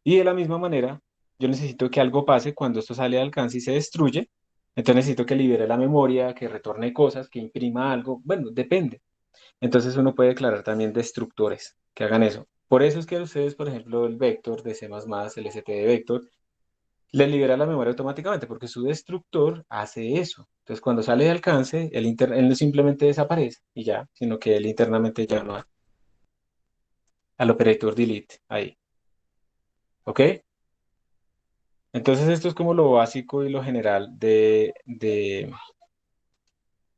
Y de la misma manera, yo necesito que algo pase cuando esto sale de alcance y se destruye. Entonces necesito que libere la memoria, que retorne cosas, que imprima algo. Bueno, depende. Entonces uno puede declarar también destructores que hagan eso. Por eso es que a ustedes, por ejemplo, el vector de C++, el std vector, le libera la memoria automáticamente porque su destructor hace eso. Entonces cuando sale de alcance, él no simplemente desaparece y ya, sino que él internamente llama al operator delete ahí. ¿Ok? Entonces esto es como lo básico y lo general de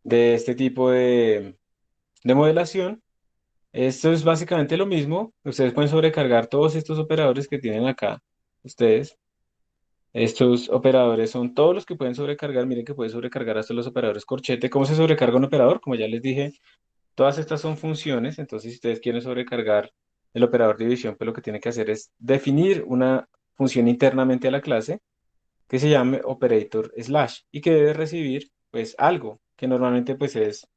este tipo de modelación. Esto es básicamente lo mismo. Ustedes pueden sobrecargar todos estos operadores que tienen acá. Ustedes, estos operadores son todos los que pueden sobrecargar. Miren que pueden sobrecargar hasta los operadores corchete. ¿Cómo se sobrecarga un operador? Como ya les dije, todas estas son funciones. Entonces, si ustedes quieren sobrecargar el operador de división, pues lo que tienen que hacer es definir una función internamente a la clase que se llame operator slash y que debe recibir pues algo que normalmente pues es,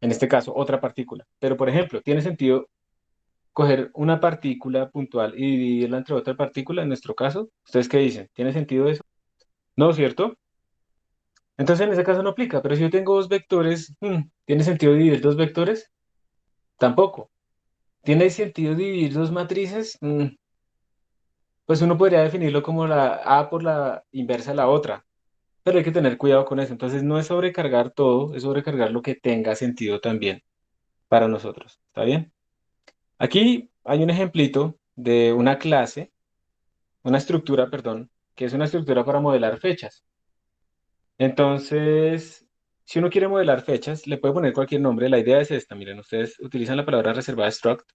en este caso, otra partícula. Pero, por ejemplo, tiene sentido coger una partícula puntual y dividirla entre otra partícula, en nuestro caso, ¿ustedes qué dicen? ¿Tiene sentido eso? No, ¿cierto? Entonces en ese caso no aplica, pero si yo tengo dos vectores, ¿tiene sentido dividir dos vectores? Tampoco. ¿Tiene sentido dividir dos matrices? Pues uno podría definirlo como la A por la inversa de la otra, pero hay que tener cuidado con eso. Entonces no es sobrecargar todo, es sobrecargar lo que tenga sentido también para nosotros. ¿Está bien? Aquí hay un ejemplito de una clase, una estructura, perdón, que es una estructura para modelar fechas. Entonces, si uno quiere modelar fechas, le puede poner cualquier nombre. La idea es esta. Miren, ustedes utilizan la palabra reservada struct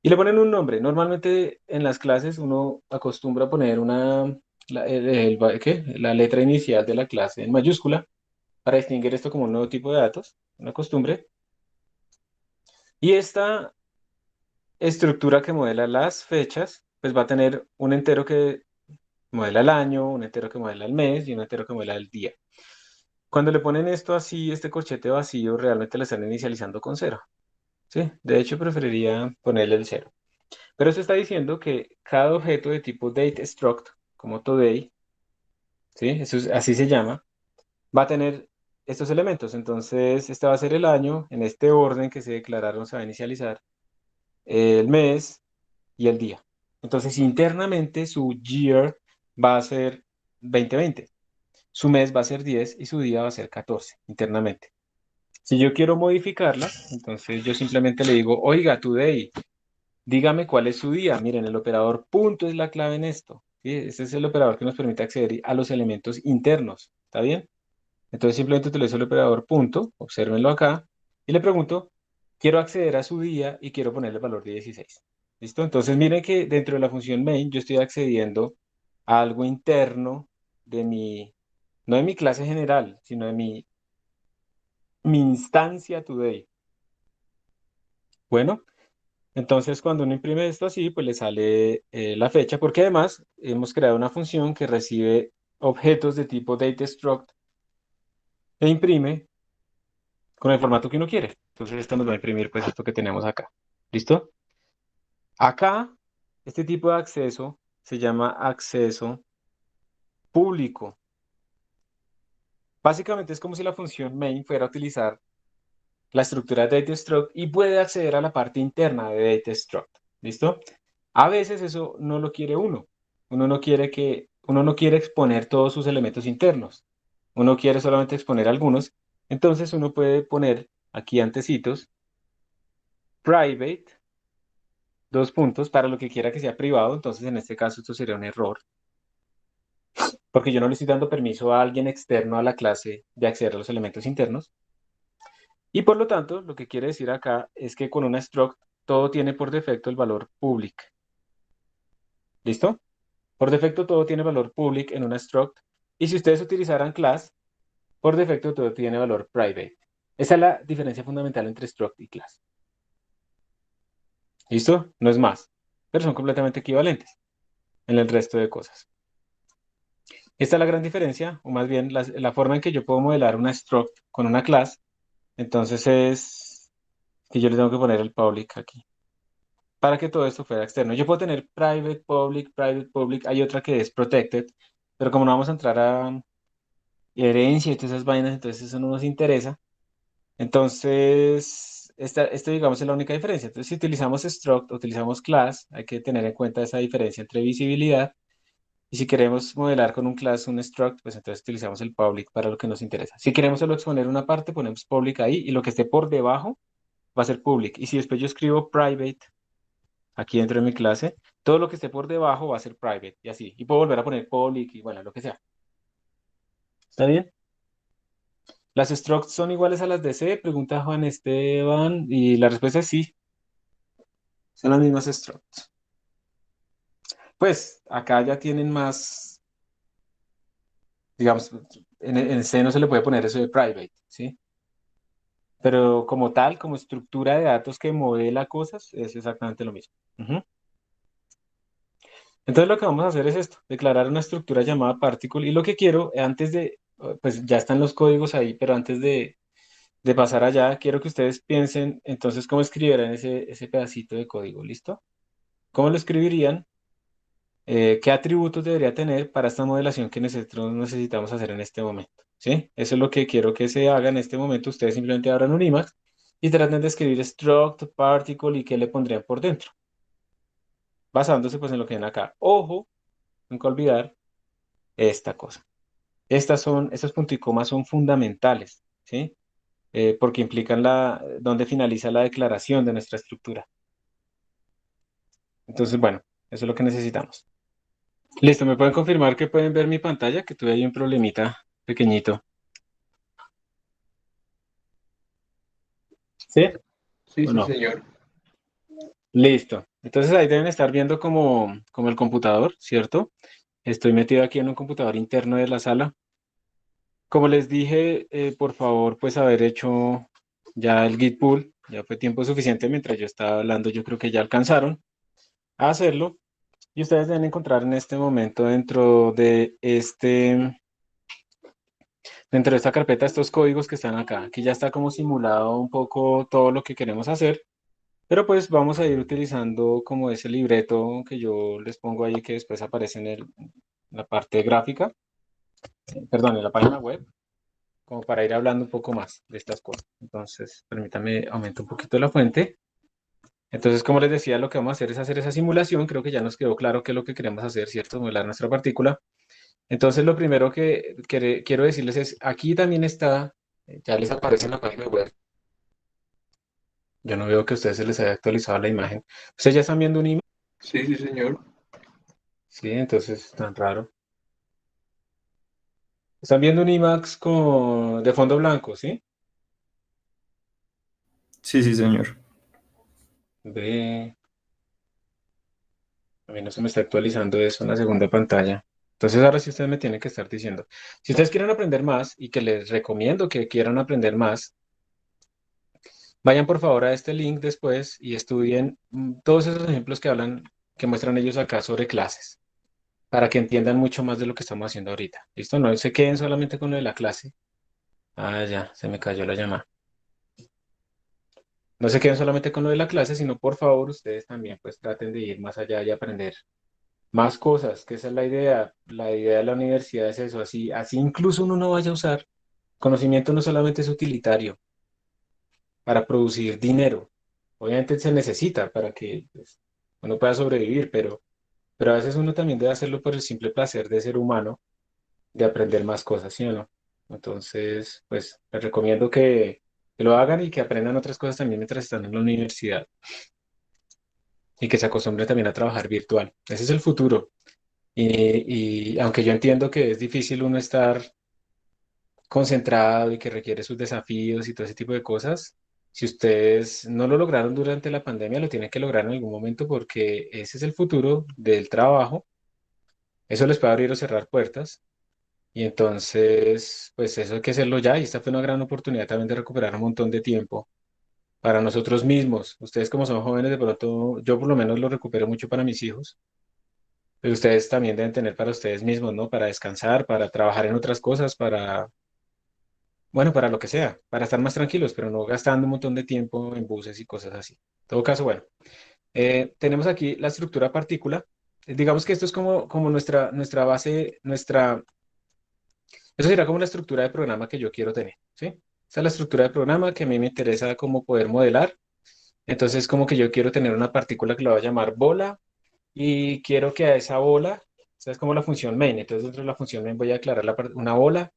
y le ponen un nombre. Normalmente en las clases uno acostumbra a poner la letra inicial de la clase en mayúscula para distinguir esto como un nuevo tipo de datos, una costumbre. Y esta estructura que modela las fechas, pues va a tener un entero que modela el año, un entero que modela el mes y un entero que modela el día. Cuando le ponen esto así, este corchete vacío, realmente le están inicializando con cero. ¿Sí? De hecho, preferiría ponerle el cero. Pero eso está diciendo que cada objeto de tipo date_struct, como today, ¿sí? Así se llama, va a tener estos elementos. Entonces, este va a ser el año, en este orden que se declararon, se va a inicializar el mes y el día. Entonces, internamente su year va a ser 2020, su mes va a ser 10 y su día va a ser 14 internamente. Si yo quiero modificarla, entonces yo simplemente le digo, oiga, today, dígame cuál es su día. Miren, el operador punto es la clave en esto. ¿Sí? Ese es el operador que nos permite acceder a los elementos internos. ¿Está bien? Entonces simplemente utilizo el operador punto, obsérvenlo acá, y le pregunto, quiero acceder a su día y quiero ponerle el valor de 16. ¿Listo? Entonces miren que dentro de la función main yo estoy accediendo a algo interno de no de mi clase general, sino de mi instancia today. Bueno, entonces cuando uno imprime esto así, pues le sale la fecha, porque además hemos creado una función que recibe objetos de tipo dataStruct e imprime con el formato que uno quiere. Entonces esto nos va a imprimir pues esto que tenemos acá. ¿Listo? Acá, este tipo de acceso se llama acceso público. Básicamente es como si la función main fuera a utilizar la estructura de dataStruct y puede acceder a la parte interna de dataStruct. ¿Listo? A veces eso no lo quiere uno. Uno no quiere exponer todos sus elementos internos. Uno quiere solamente exponer algunos. Entonces uno puede poner aquí antecitos private, dos puntos, para lo que quiera que sea privado. Entonces en este caso esto sería un error, porque yo no le estoy dando permiso a alguien externo a la clase de acceder a los elementos internos. Y por lo tanto, lo que quiere decir acá es que con una struct todo tiene por defecto el valor public. ¿Listo? Por defecto todo tiene valor public en una struct. Y si ustedes utilizaran class, por defecto todo tiene valor private. Esa es la diferencia fundamental entre struct y class. ¿Listo? No es más. Pero son completamente equivalentes en el resto de cosas. Esta es la gran diferencia, o más bien la forma en que yo puedo modelar una struct con una class. Entonces es que yo le tengo que poner el public aquí, para que todo esto fuera externo. Yo puedo tener private, public, private, public. Hay otra que es protected, pero como no vamos a entrar a herencia y todas esas vainas, entonces eso no nos interesa. Entonces, esta digamos es la única diferencia. Entonces, si utilizamos struct, utilizamos class, hay que tener en cuenta esa diferencia entre visibilidad. Y si queremos modelar con un class, un struct, pues entonces utilizamos el public para lo que nos interesa. Si queremos solo exponer una parte, ponemos public ahí y lo que esté por debajo va a ser public. Y si después yo escribo private aquí dentro de mi clase, todo lo que esté por debajo va a ser private y así. Y puedo volver a poner public y bueno, lo que sea. ¿Está bien? ¿Las structs son iguales a las de C? Pregunta Juan Esteban. Y la respuesta es sí, son las mismas structs. Pues acá ya tienen más, digamos, en C no se le puede poner eso de private, ¿sí? Pero como tal, como estructura de datos que modela cosas, es exactamente lo mismo. Ujú. Entonces lo que vamos a hacer es esto, declarar una estructura llamada particle y lo que quiero, pues ya están los códigos ahí, pero antes de pasar allá, quiero que ustedes piensen entonces cómo escribirán ese pedacito de código, ¿listo? ¿Cómo lo escribirían? ¿Qué atributos debería tener para esta modelación que nosotros necesitamos hacer en este momento? ¿Sí? Eso es lo que quiero que se haga en este momento. Ustedes simplemente abran un Emacs y traten de escribir struct, particle y qué le pondrían por dentro, basándose pues en lo que ven acá. Ojo, nunca olvidar esta cosa. Estos puntos y comas son fundamentales, ¿sí? Porque implican dónde finaliza la declaración de nuestra estructura. Entonces, bueno, eso es lo que necesitamos. Listo, ¿me pueden confirmar que pueden ver mi pantalla? Que tuve ahí un problemita pequeñito. ¿Sí? Sí, ¿O sí, no? señor. Listo. Entonces ahí deben estar viendo como el computador, ¿cierto? Estoy metido aquí en un computador interno de la sala. Como les dije, por favor, pues haber hecho ya el git pull. Ya fue tiempo suficiente mientras yo estaba hablando. Yo creo que ya alcanzaron a hacerlo. Y ustedes deben encontrar en este momento dentro de esta carpeta estos códigos que están acá. Aquí ya está como simulado un poco todo lo que queremos hacer. Pero pues vamos a ir utilizando como ese libreto que yo les pongo ahí que después aparece en la parte gráfica, perdón, en la página web, como para ir hablando un poco más de estas cosas. Entonces, permítame aumentar un poquito la fuente. Entonces, como les decía, lo que vamos a hacer es hacer esa simulación. Creo que ya nos quedó claro qué es lo que queremos hacer, ¿cierto? Modelar nuestra partícula. Entonces, lo primero que quiero decirles es, aquí también está, ya les aparece en la página web. Yo no veo que a ustedes se les haya actualizado la imagen. Ustedes ya están viendo un email. Sí, sí, señor. Sí, entonces, tan raro. Están viendo un IMAX de fondo blanco, ¿sí? Sí, sí, señor. Ve, a mí no se me está actualizando eso en la segunda pantalla. Entonces ahora sí ustedes me tienen que estar diciendo. Si ustedes quieren aprender más y que les recomiendo que quieran aprender más, vayan por favor a este link después y estudien todos esos ejemplos que hablan, que muestran ellos acá sobre clases, para que entiendan mucho más de lo que estamos haciendo ahorita. ¿Listo? No se queden solamente con lo de la clase. Ah, ya, se me cayó la llamada. No se queden solamente con lo de la clase, sino por favor ustedes también pues traten de ir más allá y aprender más cosas, que esa es la idea. La idea de la universidad es eso, así incluso uno no vaya a usar. Conocimiento no solamente es utilitario para producir dinero. Obviamente se necesita para que pues, uno pueda sobrevivir, pero a veces uno también debe hacerlo por el simple placer de ser humano, de aprender más cosas, ¿sí o no? Entonces, pues les recomiendo que lo hagan y que aprendan otras cosas también mientras están en la universidad y que se acostumbren también a trabajar virtual. Ese es el futuro. Y aunque yo entiendo que es difícil uno estar concentrado y que requiere sus desafíos y todo ese tipo de cosas, si ustedes no lo lograron durante la pandemia, lo tienen que lograr en algún momento porque ese es el futuro del trabajo. Eso les puede abrir o cerrar puertas. Y entonces, pues eso hay que hacerlo ya. Y esta fue una gran oportunidad también de recuperar un montón de tiempo para nosotros mismos. Ustedes como son jóvenes, de pronto, yo por lo menos lo recupero mucho para mis hijos. Pero ustedes también deben tener para ustedes mismos, ¿no? Para descansar, para trabajar en otras cosas, bueno, para lo que sea, para estar más tranquilos, pero no gastando un montón de tiempo en buses y cosas así. En todo caso, bueno, tenemos aquí la estructura partícula. Digamos que esto es como nuestra base, eso será como la estructura de programa que yo quiero tener, ¿sí? Esa es la estructura de programa que a mí me interesa como poder modelar. Entonces, como que yo quiero tener una partícula que la voy a llamar bola y quiero que a esa bola, esa es como la función main. Entonces, dentro de la función main voy a declarar una bola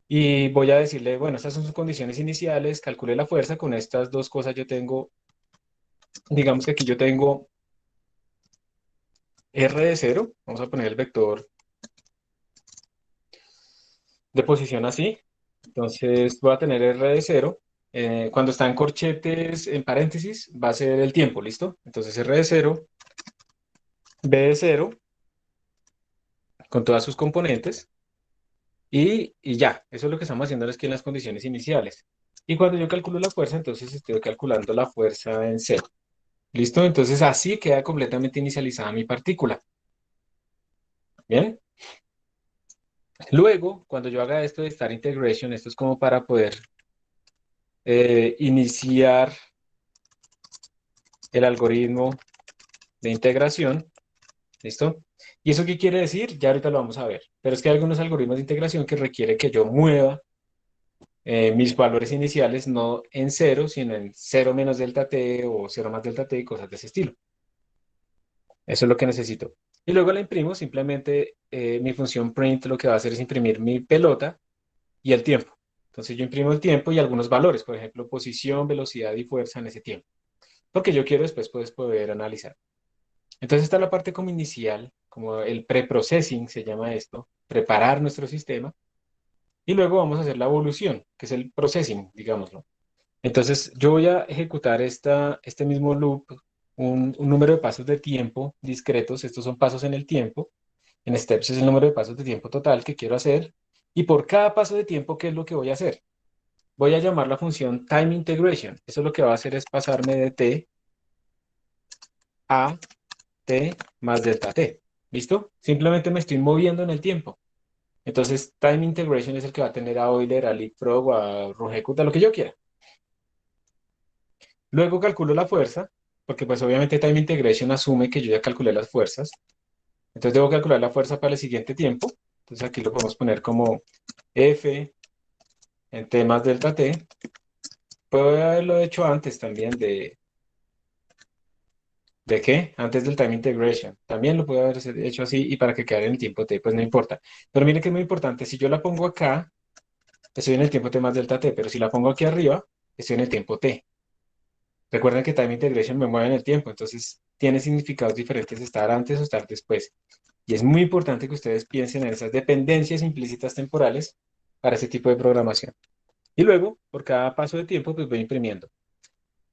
y voy a decirle, bueno, estas son sus condiciones iniciales, calcule la fuerza, con estas dos cosas yo tengo, digamos que aquí yo tengo R de cero, vamos a poner el vector de posición así, entonces voy a tener R de cero, cuando está en corchetes, en paréntesis, va a ser el tiempo, ¿listo? Entonces R de cero, B de cero, con todas sus componentes, y ya, eso es lo que estamos haciendo aquí en las condiciones iniciales. Y cuando yo calculo la fuerza, entonces estoy calculando la fuerza en cero. ¿Listo? Entonces así queda completamente inicializada mi partícula. Bien. Luego, cuando yo haga esto de Star Integration, esto es como para poder iniciar el algoritmo de integración. ¿Listo? ¿Y eso qué quiere decir? Ya ahorita lo vamos a ver. Pero es que hay algunos algoritmos de integración que requiere que yo mueva mis valores iniciales no en cero, sino en cero menos delta t o cero más delta t y cosas de ese estilo. Eso es lo que necesito. Y luego la imprimo, simplemente mi función print lo que va a hacer es imprimir mi pelota y el tiempo. Entonces yo imprimo el tiempo y algunos valores, por ejemplo, posición, velocidad y fuerza en ese tiempo, porque yo quiero después pues, poder analizar. Entonces está la parte como inicial, como el preprocessing se llama esto, preparar nuestro sistema, y luego vamos a hacer la evolución, que es el processing, digámoslo. Entonces yo voy a ejecutar este mismo loop un número de pasos de tiempo discretos. Estos son pasos en el tiempo. En steps es el número de pasos de tiempo total que quiero hacer. Y por cada paso de tiempo, ¿qué es lo que voy a hacer? Voy a llamar la función time integration. Eso lo que va a hacer es pasarme de t a t más delta t. ¿Listo? Simplemente me estoy moviendo en el tiempo. Entonces, time integration es el que va a tener a Euler, a Leapfrog o a Rungecut, a lo que yo quiera. Luego calculo la fuerza, porque pues obviamente time integration asume que yo ya calculé las fuerzas. Entonces debo calcular la fuerza para el siguiente tiempo. Entonces aquí lo podemos poner como F en T más delta T. Puedo haberlo hecho antes también ¿de qué? Antes del time integration. También lo puedo haber hecho así y para que quede en el tiempo T, pues no importa. Pero miren que es muy importante, si yo la pongo acá, estoy en el tiempo T más delta T, pero si la pongo aquí arriba, estoy en el tiempo T. Recuerden que time integration me mueve en el tiempo, entonces tiene significados diferentes estar antes o estar después. Y es muy importante que ustedes piensen en esas dependencias implícitas temporales para ese tipo de programación. Y luego, por cada paso de tiempo, pues voy imprimiendo.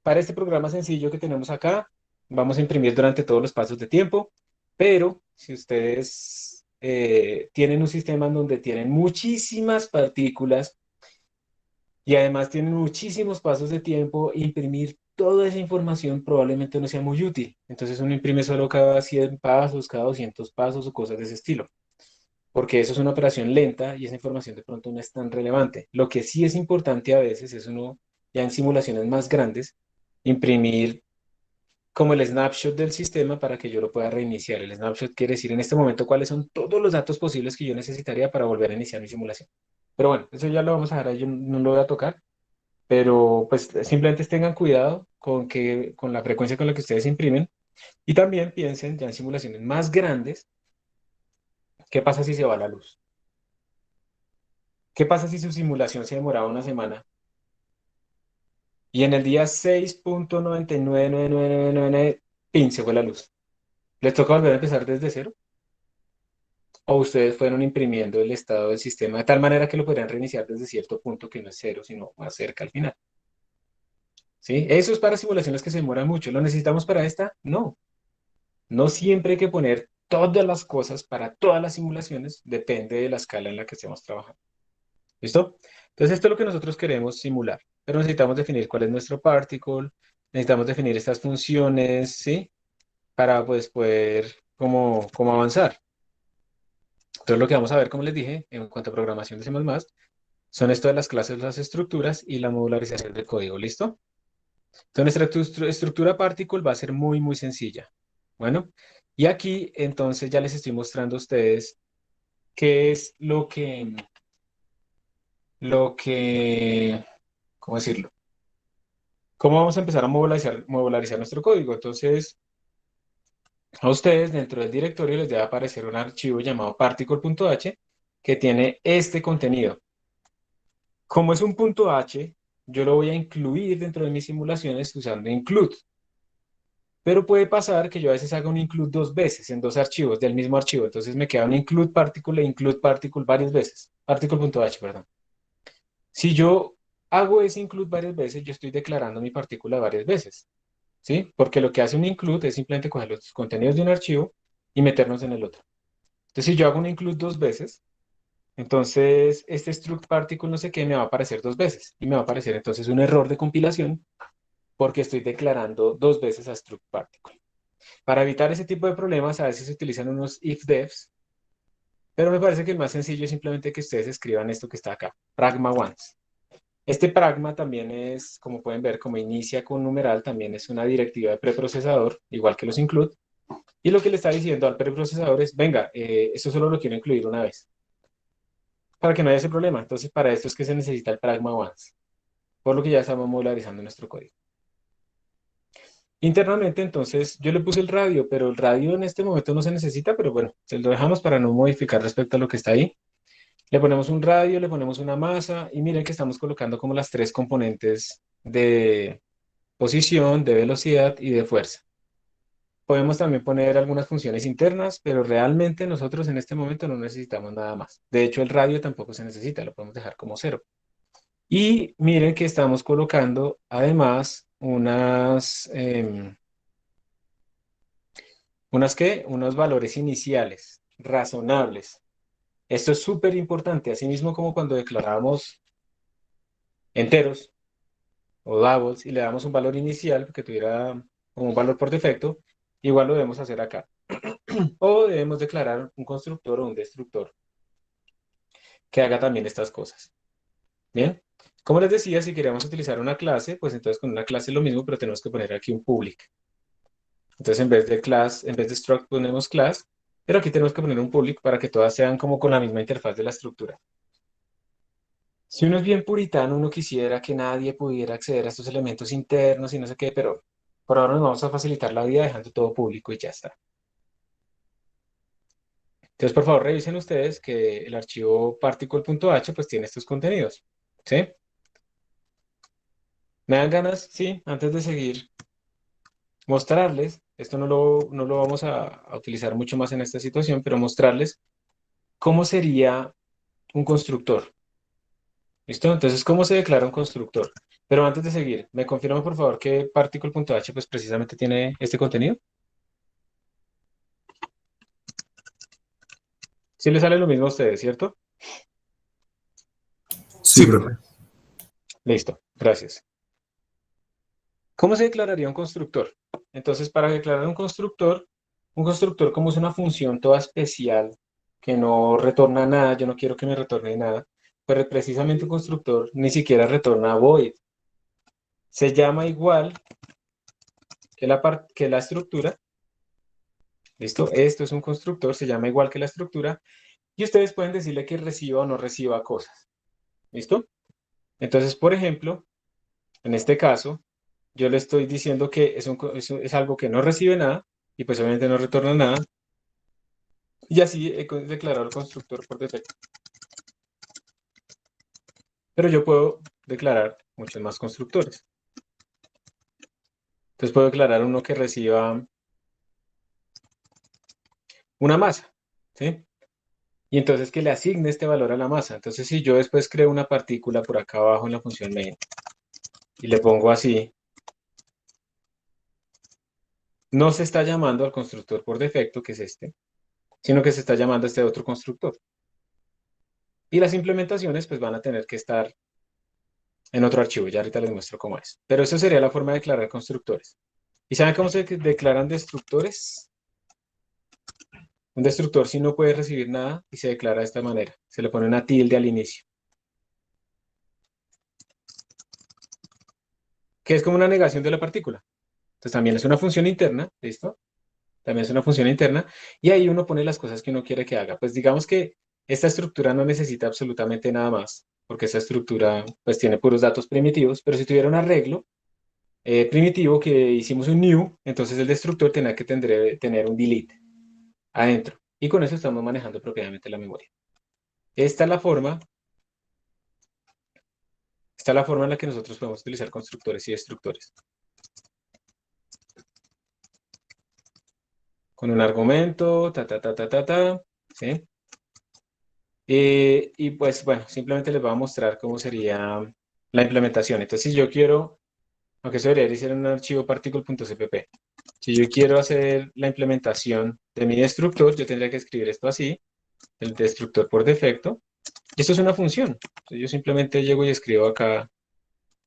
Para este programa sencillo que tenemos acá, vamos a imprimir durante todos los pasos de tiempo, pero si ustedes tienen un sistema en donde tienen muchísimas partículas y además tienen muchísimos pasos de tiempo, imprimir toda esa información probablemente no sea muy útil. Entonces uno imprime solo cada 100 pasos, cada 200 pasos o cosas de ese estilo, porque eso es una operación lenta y esa información de pronto no es tan relevante. Lo que sí es importante a veces es uno, ya en simulaciones más grandes, imprimir como el snapshot del sistema para que yo lo pueda reiniciar. El snapshot quiere decir en este momento cuáles son todos los datos posibles que yo necesitaría para volver a iniciar mi simulación. Pero bueno, eso ya lo vamos a dejar ahí, yo no lo voy a tocar, pero pues simplemente tengan cuidado con la frecuencia con la que ustedes imprimen y también piensen ya en simulaciones más grandes, ¿qué pasa si se va la luz? ¿Qué pasa si su simulación se demoraba una semana y en el día 6.999999 ¡pin! Se fue la luz? ¿Les toca volver a empezar desde cero? ¿O ustedes fueron imprimiendo el estado del sistema de tal manera que lo podrían reiniciar desde cierto punto que no es cero, sino más cerca al final? ¿Sí? Eso es para simulaciones que se demoran mucho. ¿Lo necesitamos para esta? No. No siempre hay que poner todas las cosas para todas las simulaciones, depende de la escala en la que estemos trabajando. ¿Listo? Entonces, esto es lo que nosotros queremos simular, pero necesitamos definir cuál es nuestro particle, necesitamos definir estas funciones, ¿sí? Para pues poder como avanzar. Entonces, lo que vamos a ver, como les dije, en cuanto a programación de C++, son esto de las clases, las estructuras y la modularización del código, ¿listo? Entonces, nuestra estructura particle va a ser muy, muy sencilla. Bueno, y aquí entonces ya les estoy mostrando a ustedes qué es ¿cómo decirlo? ¿Cómo vamos a empezar a modularizar nuestro código? Entonces, a ustedes dentro del directorio les debe aparecer un archivo llamado particle.h que tiene este contenido. Como es un punto H, yo lo voy a incluir dentro de mis simulaciones usando include. Pero puede pasar que yo a veces haga un include dos veces en dos archivos del mismo archivo. Entonces me queda un include particle e include particle varias veces. Particle.h, perdón. Si yo hago ese include varias veces, yo estoy declarando mi partícula varias veces. ¿Sí? Porque lo que hace un include es simplemente coger los contenidos de un archivo y meternos en el otro. Entonces, si yo hago un include dos veces, entonces este struct particle no sé qué me va a aparecer dos veces y me va a aparecer entonces un error de compilación porque estoy declarando dos veces a struct particle. Para evitar ese tipo de problemas, a veces se utilizan unos if-defs, pero me parece que el más sencillo es simplemente que ustedes escriban esto que está acá, pragma once. Este pragma también es, como pueden ver, como inicia con numeral, también es una directiva de preprocesador, igual que los include. Y lo que le está diciendo al preprocesador es, venga, esto solo lo quiero incluir una vez, para que no haya ese problema. Entonces, para esto es que se necesita el pragma once, por lo que ya estamos modularizando nuestro código. Internamente, entonces, yo le puse el radio, pero el radio en este momento no se necesita, pero bueno, se lo dejamos para no modificar respecto a lo que está ahí. Le ponemos un radio, le ponemos una masa, y miren que estamos colocando como las tres componentes de posición, de velocidad y de fuerza. Podemos también poner algunas funciones internas, pero realmente nosotros en este momento no necesitamos nada más. De hecho, el radio tampoco se necesita, lo podemos dejar como cero. Y miren que estamos colocando además Unos valores iniciales, razonables. Esto es súper importante, así mismo como cuando declarábamos enteros o doubles y le damos un valor inicial que tuviera como un valor por defecto, igual lo debemos hacer acá. O debemos declarar un constructor o un destructor que haga también estas cosas. Bien, como les decía, si queremos utilizar una clase, pues entonces con una clase es lo mismo, pero tenemos que poner aquí un public. Entonces en vez de struct ponemos class, pero aquí tenemos que poner un public para que todas sean como con la misma interfaz de la estructura. Si uno es bien puritano, uno quisiera que nadie pudiera acceder a estos elementos internos y no sé qué, pero por ahora nos vamos a facilitar la vida dejando todo público y ya está. Entonces, por favor, revisen ustedes que el archivo particle.h pues tiene estos contenidos. ¿Sí? ¿Me dan ganas? Sí, antes de seguir, mostrarles, esto no lo vamos a utilizar mucho más en esta situación, pero mostrarles cómo sería un constructor. ¿Listo? Entonces, ¿cómo se declara un constructor? Pero antes de seguir, ¿me confirman por favor que particle.h pues precisamente tiene este contenido? Sí les sale lo mismo a ustedes, ¿cierto? Sí, Sí, profe. profe. Listo, gracias. ¿Cómo se declararía un constructor? Entonces, para declarar un constructor como es una función toda especial que no retorna nada, yo no quiero que me retorne nada, pero precisamente un constructor ni siquiera retorna void. Se llama igual que la estructura. ¿Listo? Esto es un constructor, se llama igual que la estructura, y ustedes pueden decirle que reciba o no reciba cosas. ¿Listo? Entonces, por ejemplo, en este caso, yo le estoy diciendo que es algo que no recibe nada, y pues obviamente no retorna nada, y así he declarado el constructor por defecto. Pero yo puedo declarar muchos más constructores. Entonces puedo declarar uno que reciba una masa, ¿sí? Y entonces que le asigne este valor a la masa. Entonces si yo después creo una partícula por acá abajo en la función main y le pongo así, no se está llamando al constructor por defecto, que es este, sino que se está llamando a este otro constructor. Y las implementaciones pues van a tener que estar en otro archivo, ya ahorita les muestro cómo es. Pero eso sería la forma de declarar constructores. ¿Y saben cómo se declaran destructores? Un destructor si no puede recibir nada y se declara de esta manera. Se le pone una tilde al inicio, que es como una negación de la partícula. Entonces también es una función interna, ¿listo? También es una función interna y ahí uno pone las cosas que uno quiere que haga. Pues digamos que esta estructura no necesita absolutamente nada más, porque esta estructura pues tiene puros datos primitivos, pero si tuviera un arreglo primitivo que hicimos un new, entonces el destructor tendrá que tener un delete adentro. Y con eso estamos manejando propiamente la memoria. Esta es la forma, esta es la forma en la que nosotros podemos utilizar constructores y destructores. Con un argumento, ¿sí? Y pues bueno, simplemente les voy a mostrar cómo sería la implementación. Entonces, si yo quiero, aunque eso debería ser en un archivo particle.cpp, si yo quiero hacer la implementación de mi destructor, yo tendría que escribir esto así, el destructor por defecto. Y esto es una función. Entonces, yo simplemente llego y escribo acá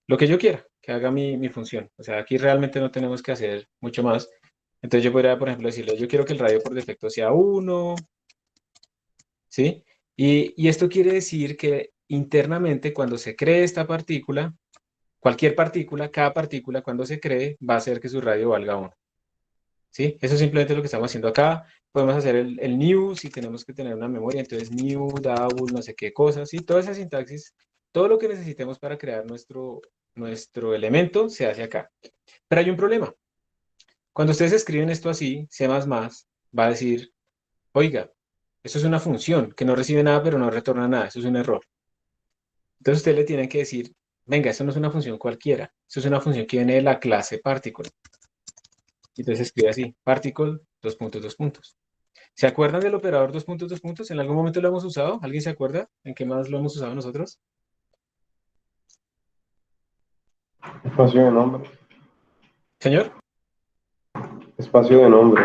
lo que yo quiera, que haga mi función. O sea, aquí realmente no tenemos que hacer mucho más. Entonces yo podría, por ejemplo, decirle, yo quiero que el radio por defecto sea 1, ¿sí? Y esto quiere decir que internamente cuando se cree esta partícula, cualquier partícula, cada partícula cuando se cree va a hacer que su radio valga 1, ¿sí? Eso es simplemente lo que estamos haciendo acá. Podemos hacer el new si tenemos que tener una memoria, entonces new, double, no sé qué cosas, ¿sí? Toda esa sintaxis, todo lo que necesitemos para crear nuestro elemento se hace acá. Pero hay un problema. Cuando ustedes escriben esto así, C++ va a decir, oiga, eso es una función que no recibe nada pero no retorna nada, eso es un error. Entonces ustedes le tienen que decir, venga, eso no es una función cualquiera, eso es una función que viene de la clase particle. Entonces escribe así, particle, dos puntos, dos puntos. ¿Se acuerdan del operador dos puntos, dos puntos? ¿En algún momento lo hemos usado? ¿Alguien se acuerda? ¿En qué más lo hemos usado nosotros? Espacio de nombres. Señor, Espacio de nombres.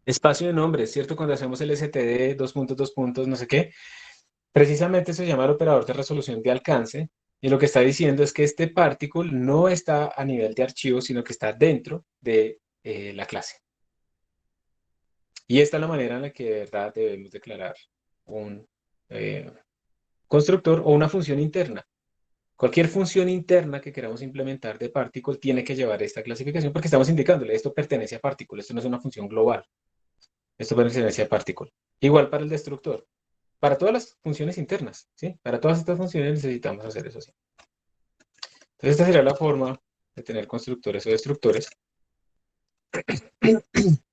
espacio de nombres, ¿cierto? Cuando hacemos el std, dos puntos, dos puntos, no sé qué, precisamente se llama el operador de resolución de alcance, y lo que está diciendo es que este particle no está a nivel de archivo, sino que está dentro de la clase. Y esta es la manera en la que de verdad debemos declarar un constructor o una función interna. Cualquier función interna que queramos implementar de particle tiene que llevar esta clasificación porque estamos indicándole, esto pertenece a particle, esto no es una función global, esto pertenece a particle. Igual para el destructor, para todas las funciones internas, ¿sí? Para todas estas funciones necesitamos hacer eso así. Entonces esta sería la forma de tener constructores o destructores.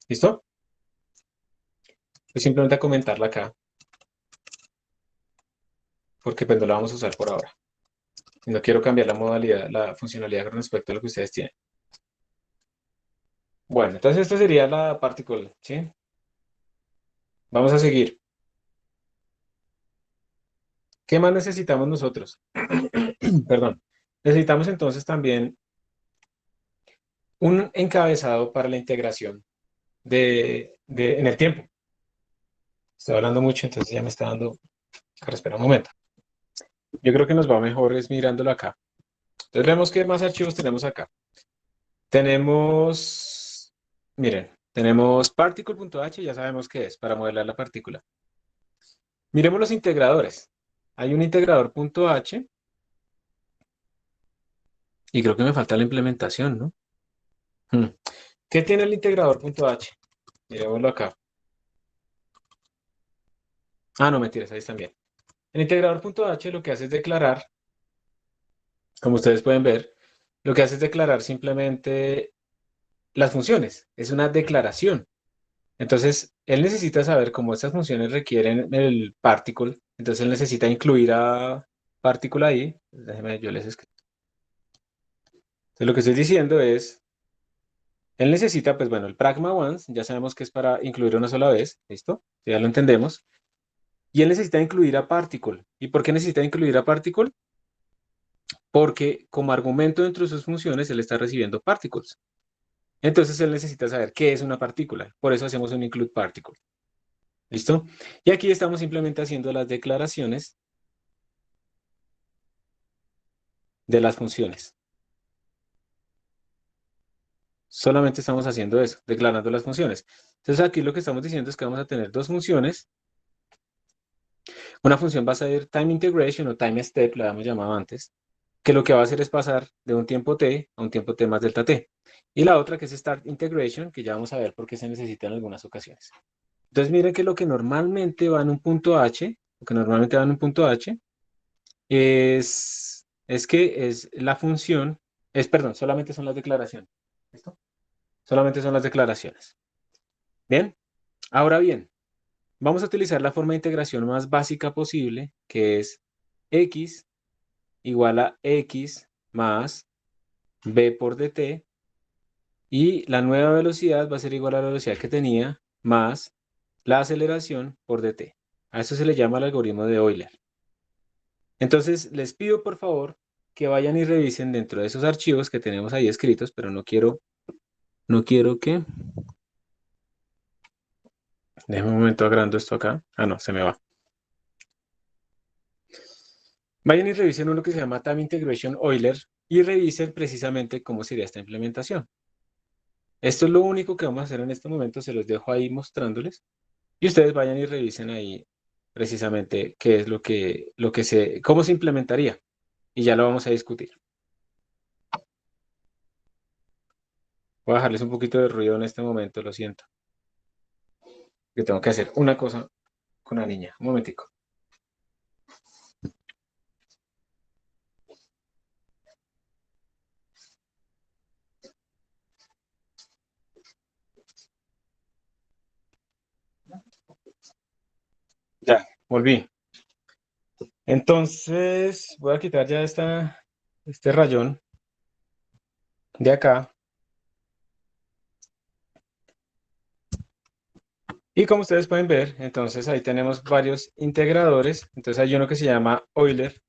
¿Listo? Pues simplemente a comentarla acá, porque pues no la vamos a usar por ahora. Y no quiero cambiar la modalidad, la funcionalidad con respecto a lo que ustedes tienen. Bueno, entonces esta sería la particle, ¿sí? Vamos a seguir. ¿Qué más necesitamos nosotros? Perdón. Necesitamos entonces también un encabezado para la integración en el tiempo. Estoy hablando mucho, entonces ya me está dando... Espera un momento. Yo creo que nos va mejor es mirándolo acá. Entonces vemos qué más archivos tenemos acá. Tenemos, miren, tenemos particle.h, ya sabemos qué es, para modelar la partícula. Miremos los integradores. Hay un integrador.h y creo que me falta la implementación, ¿no? ¿Qué tiene el integrador.h? Miremoslo acá. Ah, no, mentiras, ahí están bien. El integrador.h lo que hace es declarar, como ustedes pueden ver, lo que hace es declarar simplemente las funciones. Es una declaración. Entonces, él necesita saber cómo estas funciones requieren el particle. Entonces, él necesita incluir a particle ahí. Déjenme, yo les escribo. Entonces, lo que estoy diciendo es, él necesita, pues bueno, el pragma once, ya sabemos que es para incluir una sola vez. ¿Listo? Ya lo entendemos. Y él necesita incluir a particle. ¿Y por qué necesita incluir a particle? Porque como argumento dentro de sus funciones, él está recibiendo particles. Entonces, él necesita saber qué es una partícula. Por eso hacemos un include particle. ¿Listo? Y aquí estamos simplemente haciendo las declaraciones de las funciones. Solamente estamos haciendo eso, declarando las funciones. Entonces aquí lo que estamos diciendo es que vamos a tener dos funciones. Una función va a ser time integration o time step, la habíamos llamado antes, que lo que va a hacer es pasar de un tiempo t a un tiempo t más delta t. Y la otra que es start integration, que ya vamos a ver por qué se necesita en algunas ocasiones. Entonces miren que lo que normalmente va en un punto h, lo que normalmente va en un punto h, es que es la función, perdón, solamente son las declaraciones. ¿Listo? Solamente son las declaraciones. Bien, ahora bien, vamos a utilizar la forma de integración más básica posible, que es x igual a x más b por dt, y la nueva velocidad va a ser igual a la velocidad que tenía más la aceleración por dt. A eso se le llama el algoritmo de Euler. Entonces, les pido por favor que vayan y revisen dentro de esos archivos que tenemos ahí escritos, pero no quiero que... Déjenme un momento agrando esto acá. Ah, no, se me va. Vayan y revisen uno que se llama Time Integration Euler y revisen precisamente cómo sería esta implementación. Esto es lo único que vamos a hacer en este momento, se los dejo ahí mostrándoles. Y ustedes vayan y revisen ahí precisamente qué es cómo se implementaría. Y ya lo vamos a discutir. Voy a dejarles un poquito de ruido en este momento, lo siento. Que tengo que hacer una cosa con la niña. Un momentico. Ya, volví. Entonces, voy a quitar ya este rayón de acá. Y como ustedes pueden ver, entonces ahí tenemos varios integradores. Entonces hay uno que se llama Euler,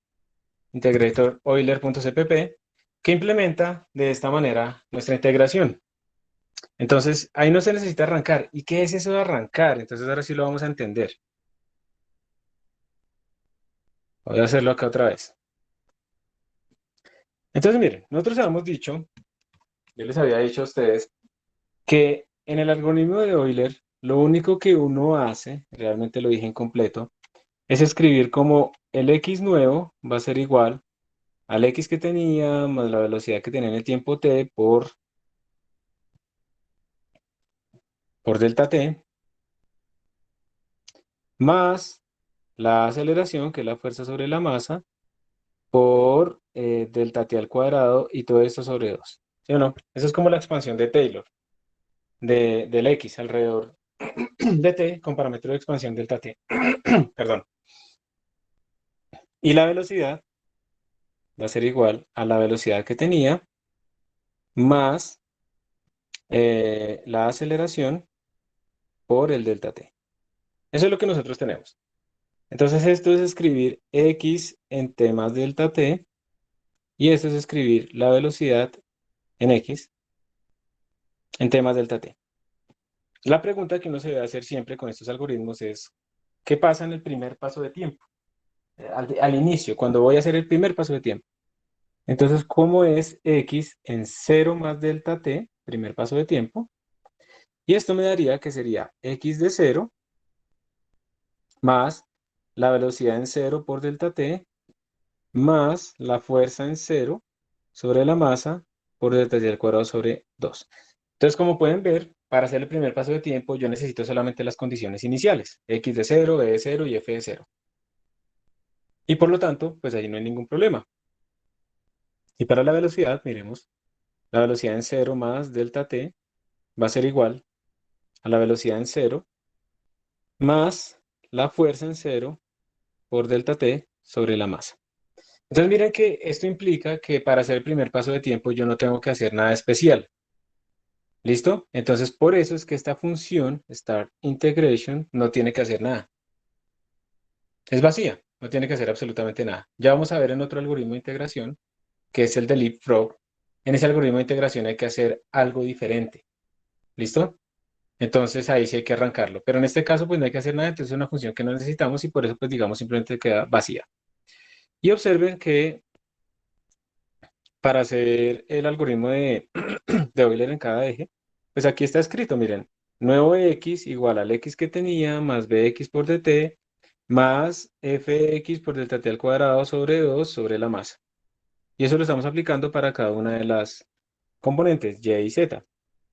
integrator Euler.cpp, que implementa de esta manera nuestra integración. Entonces, ahí no se necesita arrancar. ¿Y qué es eso de arrancar? Entonces, ahora sí lo vamos a entender. Voy a hacerlo acá otra vez. Entonces, miren, nosotros habíamos dicho, yo les había dicho a ustedes, que en el algoritmo de Euler, lo único que uno hace, realmente lo dije incompleto, es escribir como el x nuevo va a ser igual al x que tenía más la velocidad que tenía en el tiempo t por delta t, más la aceleración, que es la fuerza sobre la masa, por delta t al cuadrado y todo esto sobre 2. ¿Sí o no? Eso es como la expansión de Taylor, del x alrededor de t con parámetro de expansión delta t. Perdón. Y la velocidad va a ser igual a la velocidad que tenía más la aceleración por el delta t. Eso es lo que nosotros tenemos. Entonces esto es escribir x en t más delta t y esto es escribir la velocidad en x en t más delta t. La pregunta que uno se debe hacer siempre con estos algoritmos es, ¿qué pasa en el primer paso de tiempo? Al inicio, cuando voy a hacer el primer paso de tiempo. Entonces, ¿cómo es x en 0 más delta t, primer paso de tiempo? Y esto me daría que sería x de 0 más la velocidad en 0 por delta t más la fuerza en 0 sobre la masa por delta t al cuadrado sobre 2. Entonces, como pueden ver, para hacer el primer paso de tiempo, yo necesito solamente las condiciones iniciales, x de 0, b de 0 y f de 0. Y por lo tanto, pues ahí no hay ningún problema. Y para la velocidad, miremos, la velocidad en 0 más delta t va a ser igual a la velocidad en 0 más la fuerza en 0 por delta t sobre la masa. Entonces miren que esto implica que para hacer el primer paso de tiempo yo no tengo que hacer nada especial. ¿Listo? Entonces por eso es que esta función, start integration, no tiene que hacer nada. Es vacía, no tiene que hacer absolutamente nada. Ya vamos a ver en otro algoritmo de integración, que es el de Leapfrog. En ese algoritmo de integración hay que hacer algo diferente. ¿Listo? Entonces ahí sí hay que arrancarlo. Pero en este caso pues no hay que hacer nada, entonces es una función que no necesitamos y por eso pues digamos simplemente queda vacía. Y observen que para hacer el algoritmo de Euler en cada eje, pues aquí está escrito, miren, nuevo x igual al x que tenía más bx por dt más fx por delta t al cuadrado sobre 2 sobre la masa. Y eso lo estamos aplicando para cada una de las componentes, y y z.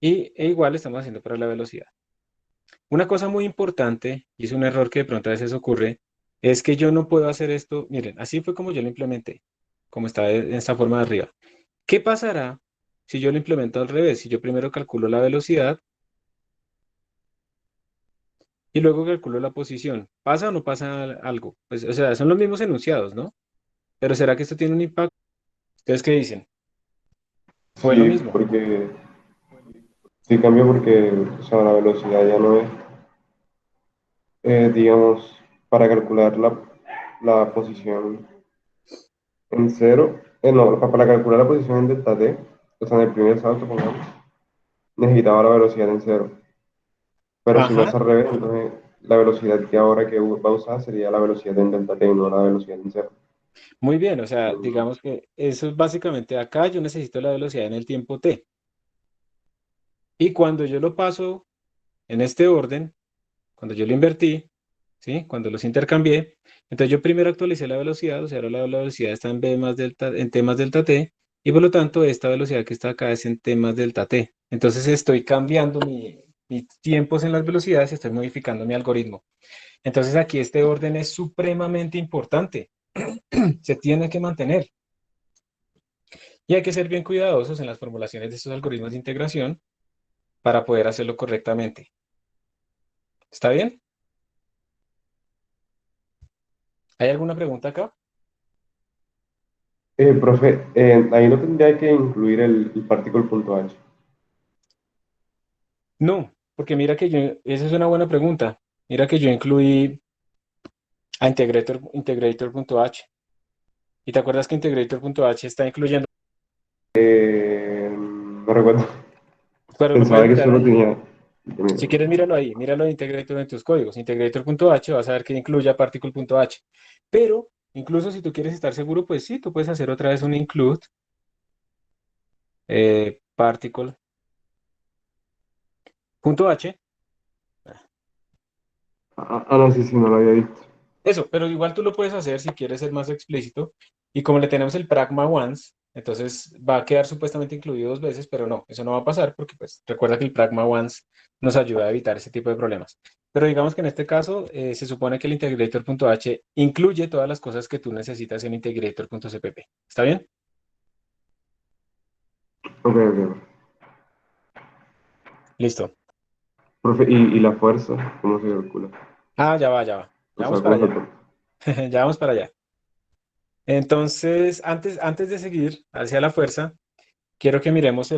E igual estamos haciendo para la velocidad. Una cosa muy importante, y es un error que de pronto a veces ocurre, es que yo no puedo hacer esto, miren, así fue como yo lo implementé, como está en esta forma de arriba. ¿Qué pasará si yo lo implemento al revés? Si yo primero calculo la velocidad y luego calculo la posición. ¿Pasa o no pasa algo? Pues, o sea, son los mismos enunciados, ¿no? Pero ¿será que esto tiene un impacto? ¿Ustedes qué dicen? Fue lo Sí, mismo. porque sí cambia porque o sea, la velocidad ya no es, digamos, para calcular la posición en cero, no, para calcular la posición en delta t, o sea, en el primer salto, pongamos, necesitaba la velocidad en cero. Pero si lo Ajá, hace al revés, entonces la velocidad que ahora que va a usar sería la velocidad en delta t, no la velocidad en cero. muy bien. O sea, digamos que eso es básicamente acá yo necesito la velocidad en el tiempo t. Y cuando yo lo paso en este orden, cuando yo lo invertí, ¿sí? Cuando los intercambié, entonces yo primero actualicé la velocidad, o sea, ahora la velocidad está en b más delta, en t más delta t, y por lo tanto esta velocidad que está acá es en t más delta t. Entonces estoy cambiando mis tiempos en las velocidades y estoy modificando mi algoritmo. Entonces aquí este orden es supremamente importante, se tiene que mantener. Y hay que ser bien cuidadosos en las formulaciones de estos algoritmos de integración para poder hacerlo correctamente. ¿Está bien? ¿Hay alguna pregunta acá? Profe, ahí no tendría que incluir el particle punto h. No, porque mira que yo, esa es una buena pregunta. Mira que yo incluí a integrator.h. ¿Y te acuerdas que integrator.h está incluyendo? No recuerdo. Pero lo Pensaba puedes que mirar solo ahí. tenía. Si quieres, míralo ahí, míralo de Integrator en tus códigos. Integrator.h, vas a ver que incluye a particle.h. Pero, incluso si tú quieres estar seguro, pues sí, tú puedes hacer otra vez un include particle.h. No, sí, sí, no lo había visto. Eso, pero igual tú lo puedes hacer si quieres ser más explícito. Y como le tenemos el pragma once, entonces va a quedar supuestamente incluido dos veces, pero no, eso no va a pasar porque pues recuerda que el pragma once nos ayuda a evitar ese tipo de problemas. Pero digamos que en este caso se supone que el integrator.h incluye todas las cosas que tú necesitas en integrator.cpp. ¿Está bien? Ok, ok. Listo. Profe, ¿y la fuerza? ¿Cómo se calcula? Ah, ya va, ya va. O Ya sea, vamos para ¿cómo se allá. calcula? Ya vamos para allá. Entonces, antes de seguir hacia la fuerza, quiero que miremos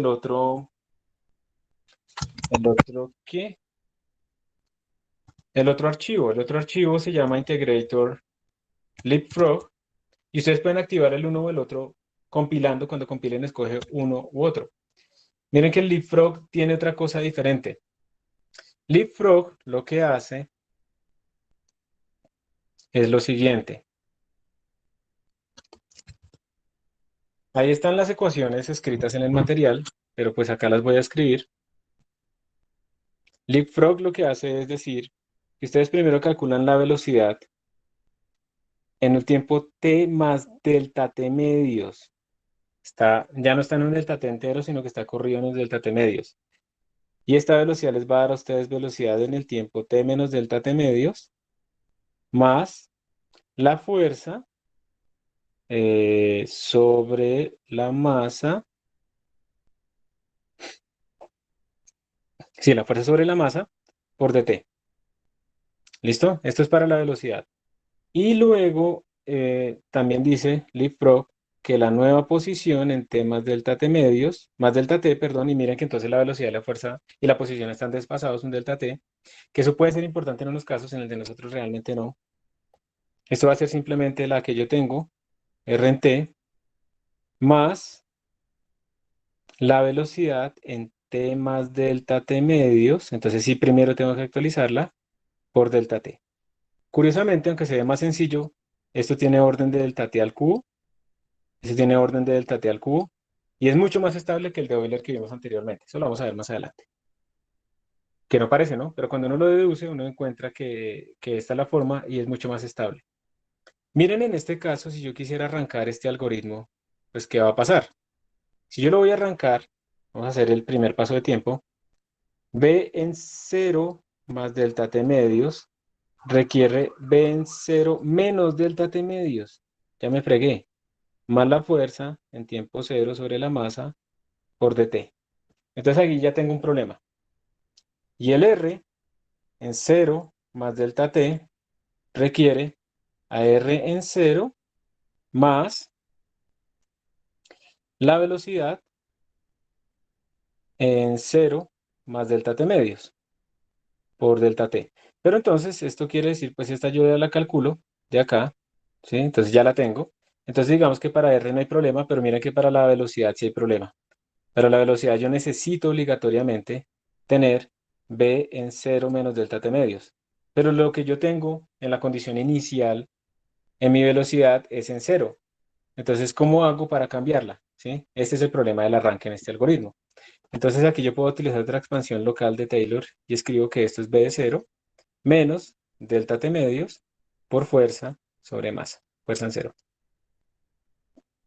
¿qué? El otro archivo. El otro archivo se llama integrator leapfrog y ustedes pueden activar el uno o el otro compilando. Cuando compilen, escoge uno u otro. Miren que el leapfrog tiene otra cosa diferente. Leapfrog lo que hace es lo siguiente. Ahí están las ecuaciones escritas en el material, pero pues acá las voy a escribir. Leapfrog lo que hace es decir que ustedes primero calculan la velocidad en el tiempo t más delta t medios. Ya no está en un delta t entero, sino que está corrido en los delta t medios. Y esta velocidad les va a dar a ustedes velocidad en el tiempo t menos delta t medios, más la fuerza sobre la masa. Sí, la fuerza sobre la masa por dt. ¿Listo? Esto es para la velocidad. Y luego también dice leapfrog que la nueva posición en t más delta t medios, más delta t, perdón, y miren que entonces la velocidad, la fuerza y la posición están desfasados un delta t, que eso puede ser importante en unos casos, en el de nosotros realmente no. Esto va a ser simplemente la que yo tengo, r en t, más la velocidad en t más delta t medios, entonces sí, primero tengo que actualizarla por delta t. Curiosamente, aunque se ve más sencillo, esto tiene orden de delta t al cubo. Ese tiene orden de delta t al cubo y es mucho más estable que el de Euler que vimos anteriormente. Eso lo vamos a ver más adelante. Que no parece, ¿no? Pero cuando uno lo deduce, uno encuentra que esta es la forma y es mucho más estable. Miren en este caso, si yo quisiera arrancar este algoritmo, pues ¿qué va a pasar? Si yo lo voy a arrancar, vamos a hacer el primer paso de tiempo. B en cero más delta t medios requiere B en cero menos delta t medios. Ya me fregué. Más la fuerza en tiempo cero sobre la masa por dt. Entonces aquí ya tengo un problema. Y el R en cero más delta t requiere a R en cero más la velocidad en cero más delta t medios por delta t. Pero entonces esto quiere decir, pues esta yo ya la calculo de acá, ¿sí? Entonces ya la tengo. Entonces digamos que para R no hay problema, pero miren que para la velocidad sí hay problema. Para la velocidad yo necesito obligatoriamente tener b en cero menos delta t medios. Pero lo que yo tengo en la condición inicial en mi velocidad es en cero. Entonces, ¿cómo hago para cambiarla? ¿Sí? Este es el problema del arranque en este algoritmo. Entonces aquí yo puedo utilizar otra expansión local de Taylor y escribo que esto es b de cero menos delta t medios por fuerza sobre masa, fuerza en cero.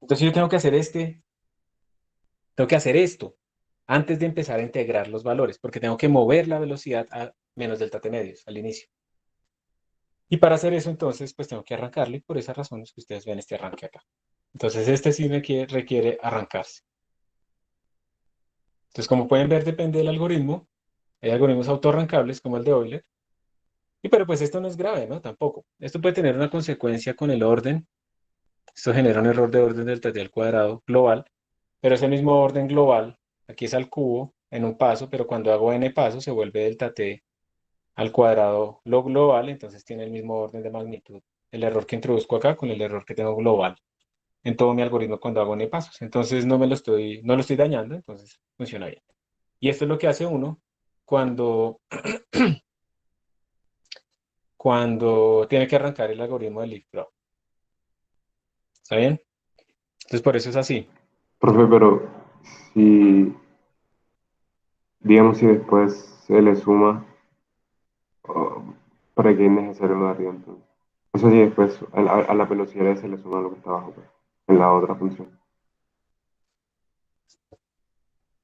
Entonces yo tengo que hacer esto antes de empezar a integrar los valores, porque tengo que mover la velocidad a menos delta t medios al inicio. Y para hacer eso, entonces, pues tengo que arrancarlo y por esas razones que ustedes ven este arranque acá. Entonces, este sí requiere arrancarse. Entonces, como pueden ver, depende del algoritmo. Hay algoritmos autoarrancables como el de Euler. Y pero pues esto no es grave, ¿no? Tampoco. Esto puede tener una consecuencia con el orden. Esto genera un error de orden delta t al cuadrado global. Pero ese mismo orden global, aquí es al cubo en un paso, pero cuando hago n pasos se vuelve delta t al cuadrado lo global, entonces tiene el mismo orden de magnitud. El error que introduzco acá con el error que tengo global en todo mi algoritmo cuando hago n pasos. Entonces no lo estoy dañando, entonces funciona bien. Y esto es lo que hace uno cuando, cuando tiene que arrancar el algoritmo de Leaf Pro. ¿Está bien? Entonces por eso es así. Profe, pero si, digamos, si después se le suma, oh, ¿para qué es necesario lo de arriba entonces? O sea, si después a la velocidad se le suma lo que está abajo, pues, en la otra función.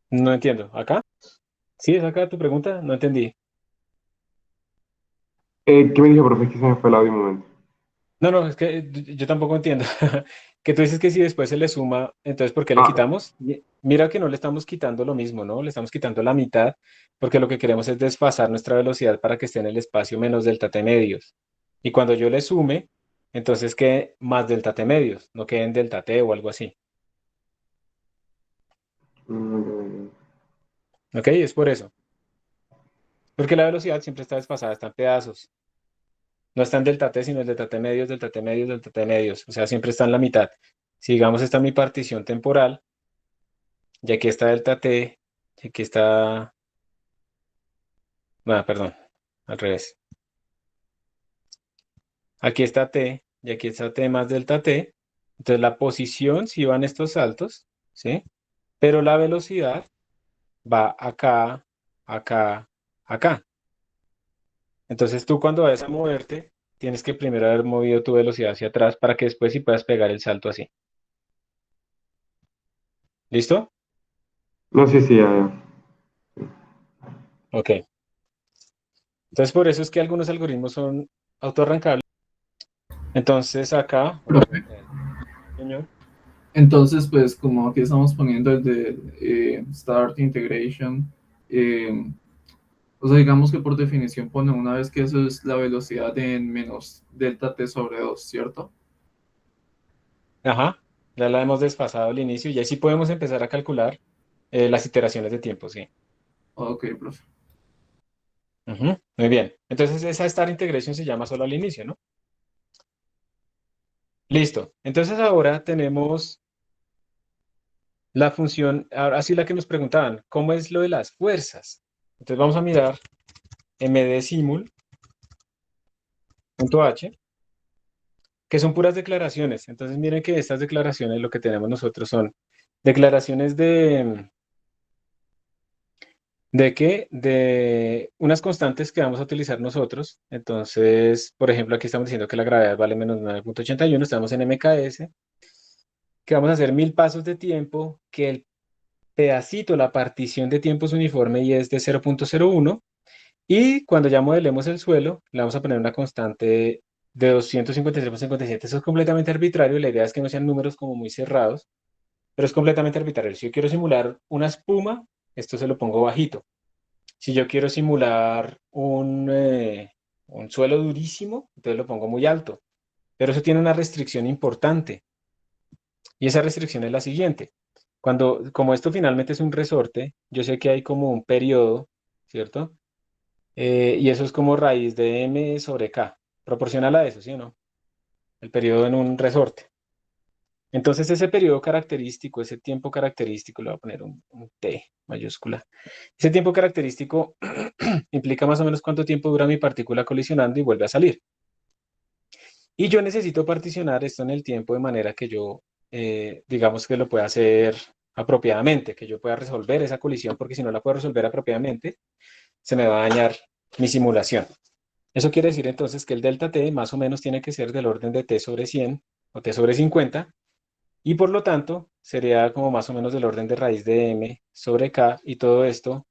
No entiendo. ¿Acá? ¿Sí es acá tu pregunta? No entendí. ¿Qué me dijo, profe? Es que se me fue el audio un momento. No, no, es que yo tampoco entiendo. Que tú dices que si después se le suma, entonces ¿por qué le Ah, quitamos? Mira que no le estamos quitando lo mismo, ¿no? Le estamos quitando la mitad porque lo que queremos es desfasar nuestra velocidad para que esté en el espacio menos delta t medios. Y cuando yo le sume, entonces quede más delta t medios, no quede en delta t o algo así. mm, ¿Ok? Es por eso. Porque la velocidad siempre está desfasada, está en pedazos. No está en delta t, sino en delta t medios, delta t medios, delta t medios. O sea, siempre está en la mitad. Si digamos, esta es mi partición temporal. Y aquí está delta t, y aquí está, bueno, perdón, al revés. Aquí está t, y aquí está t más delta t. Entonces la posición sí va en estos saltos, ¿sí? Pero la velocidad va acá, acá, acá. Entonces tú cuando vayas a moverte, tienes que primero haber movido tu velocidad hacia atrás para que después sí puedas pegar el salto así. ¿Listo? no, sí, sí, ya. Ok. Entonces por eso es que algunos algoritmos son autoarrancables. Entonces acá, Profe, señor. entonces, pues como aquí estamos poniendo el de Start Integration, eh, o sea, digamos que por definición pone una vez que eso es la velocidad en menos delta t sobre 2, ¿cierto? Ajá, ya la hemos desfasado al inicio y ahí sí podemos empezar a calcular las iteraciones de tiempo, sí. Ok, profe. Ujú, muy bien. Entonces esa Star Integration se llama solo al inicio, ¿no? Listo. Entonces ahora tenemos la función, ahora sí la que nos preguntaban, ¿cómo es lo de las fuerzas? Entonces vamos a mirar mdsimul.h, que son puras declaraciones. Entonces miren que estas declaraciones lo que tenemos nosotros son declaraciones ¿de qué? De unas constantes que vamos a utilizar nosotros. Entonces, por ejemplo, aquí estamos diciendo que la gravedad vale menos 9,81. Estamos en MKS, que vamos a hacer 1000 pasos de tiempo, que el pedacito, la partición de tiempo es uniforme y es de 0,01. Y cuando ya modelemos el suelo, le vamos a poner una constante de 253,57. Eso es completamente arbitrario. La idea es que no sean números como muy cerrados, pero es completamente arbitrario. Si yo quiero simular una espuma, esto se lo pongo bajito. Si yo quiero simular un suelo durísimo, entonces lo pongo muy alto. Pero eso tiene una restricción importante. Y esa restricción es la siguiente. Como esto finalmente es un resorte, yo sé que hay como un periodo, ¿cierto? Y eso es como raíz de m sobre k. Proporcional a eso, ¿sí o no? El periodo en un resorte. Entonces ese periodo característico, ese tiempo característico, le voy a poner un T mayúscula. Ese tiempo característico implica más o menos cuánto tiempo dura mi partícula colisionando y vuelve a salir. Y yo necesito particionar esto en el tiempo de manera que yo, digamos que lo pueda hacer apropiadamente, que yo pueda resolver esa colisión, porque si no la puedo resolver apropiadamente, se me va a dañar mi simulación. Eso quiere decir entonces que el delta t más o menos tiene que ser del orden de t sobre 100 o t sobre 50, y por lo tanto sería como más o menos del orden de raíz de m sobre k y todo esto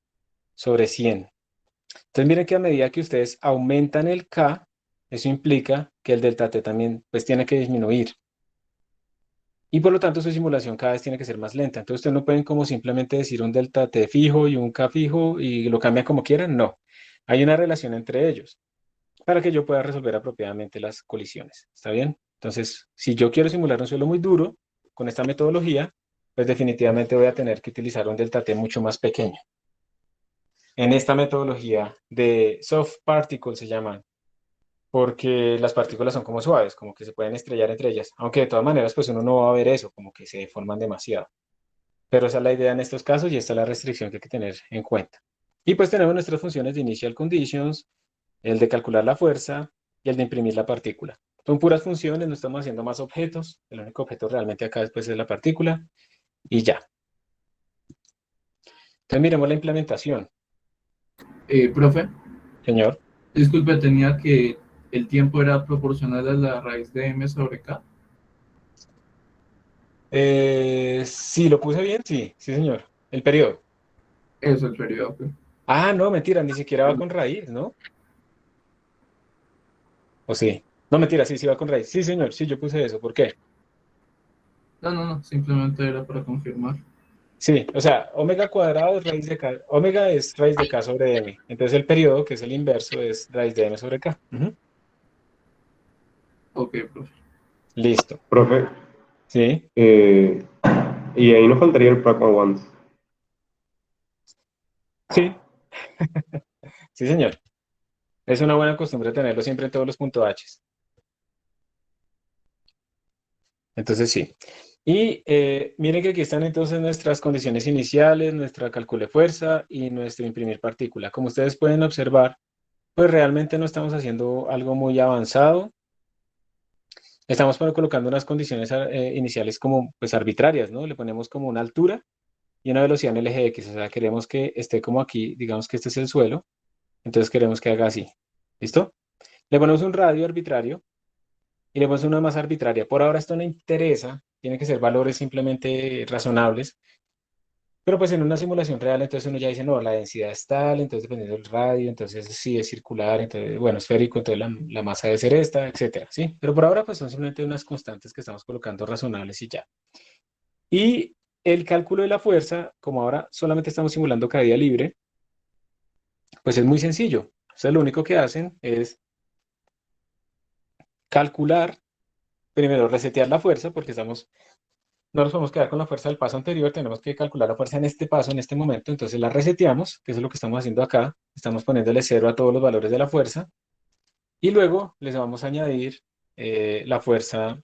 sobre 100. Entonces miren que a medida que ustedes aumentan el K, eso implica que el delta T también pues tiene que disminuir. Y por lo tanto su simulación cada vez tiene que ser más lenta. Entonces ustedes no pueden como simplemente decir un delta T fijo y un K fijo y lo cambian como quieran. No. Hay una relación entre ellos para que yo pueda resolver apropiadamente las colisiones. ¿Está bien? Entonces, si yo quiero simular un suelo muy duro con esta metodología, pues definitivamente voy a tener que utilizar un delta T mucho más pequeño. En esta metodología de soft particles se llaman, porque las partículas son como suaves, como que se pueden estrellar entre ellas, aunque de todas maneras pues uno no va a ver eso, como que se deforman demasiado. Pero esa es la idea en estos casos y esta es la restricción que hay que tener en cuenta. Y pues tenemos nuestras funciones de initial conditions, el de calcular la fuerza y el de imprimir la partícula. Son puras funciones, no estamos haciendo más objetos. El único objeto realmente acá después es la partícula y ya. Entonces miremos la implementación, Profe, señor. disculpe, tenía que el tiempo era proporcional a la raíz de m sobre k. Sí, lo puse bien, sí, sí, señor. El periodo. Eso, el periodo. Ok. Ah, no, mentira, ni siquiera va con raíz, ¿no? ¿O sí? No, mentira, sí, sí va con raíz. Sí, señor, sí, yo puse eso. ¿Por qué? No, no, no, simplemente era para confirmar. Sí, o sea, omega cuadrado es raíz de k. Omega es raíz de k sobre m. Entonces el periodo, que es el inverso, es raíz de m sobre k. Ujú. Ok, profe. Listo. Profe, Sí, eh, y ahí nos faltaría el pragma once. sí, sí, señor. Es una buena costumbre tenerlo siempre en todos los puntos H. Entonces sí. Y miren que aquí están entonces nuestras condiciones iniciales, nuestra cálculo de fuerza y nuestro imprimir partícula. Como ustedes pueden observar, pues realmente no estamos haciendo algo muy avanzado. Estamos colocando unas condiciones iniciales como pues arbitrarias, ¿no? Le ponemos como una altura y una velocidad en el eje X. O sea, queremos que esté como aquí, digamos que este es el suelo, entonces queremos que haga así. ¿Listo? Le ponemos un radio arbitrario y le ponemos una masa arbitraria. Por ahora esto no interesa, tiene que ser valores simplemente razonables, pero pues en una simulación real entonces uno ya dice, no, la densidad es tal, entonces dependiendo del radio, entonces si es circular, entonces, bueno, esférico, entonces la masa debe ser esta, etcétera, ¿sí? Pero por ahora pues son simplemente unas constantes que estamos colocando razonables y ya. Y el cálculo de la fuerza, como ahora solamente estamos simulando caída libre, pues es muy sencillo. O sea, lo único que hacen es calcular, primero resetear la fuerza, porque no nos podemos quedar con la fuerza del paso anterior, tenemos que calcular la fuerza en este paso, en este momento, entonces la reseteamos, que eso es lo que estamos haciendo acá, estamos poniéndole cero a todos los valores de la fuerza, y luego les vamos a añadir la fuerza,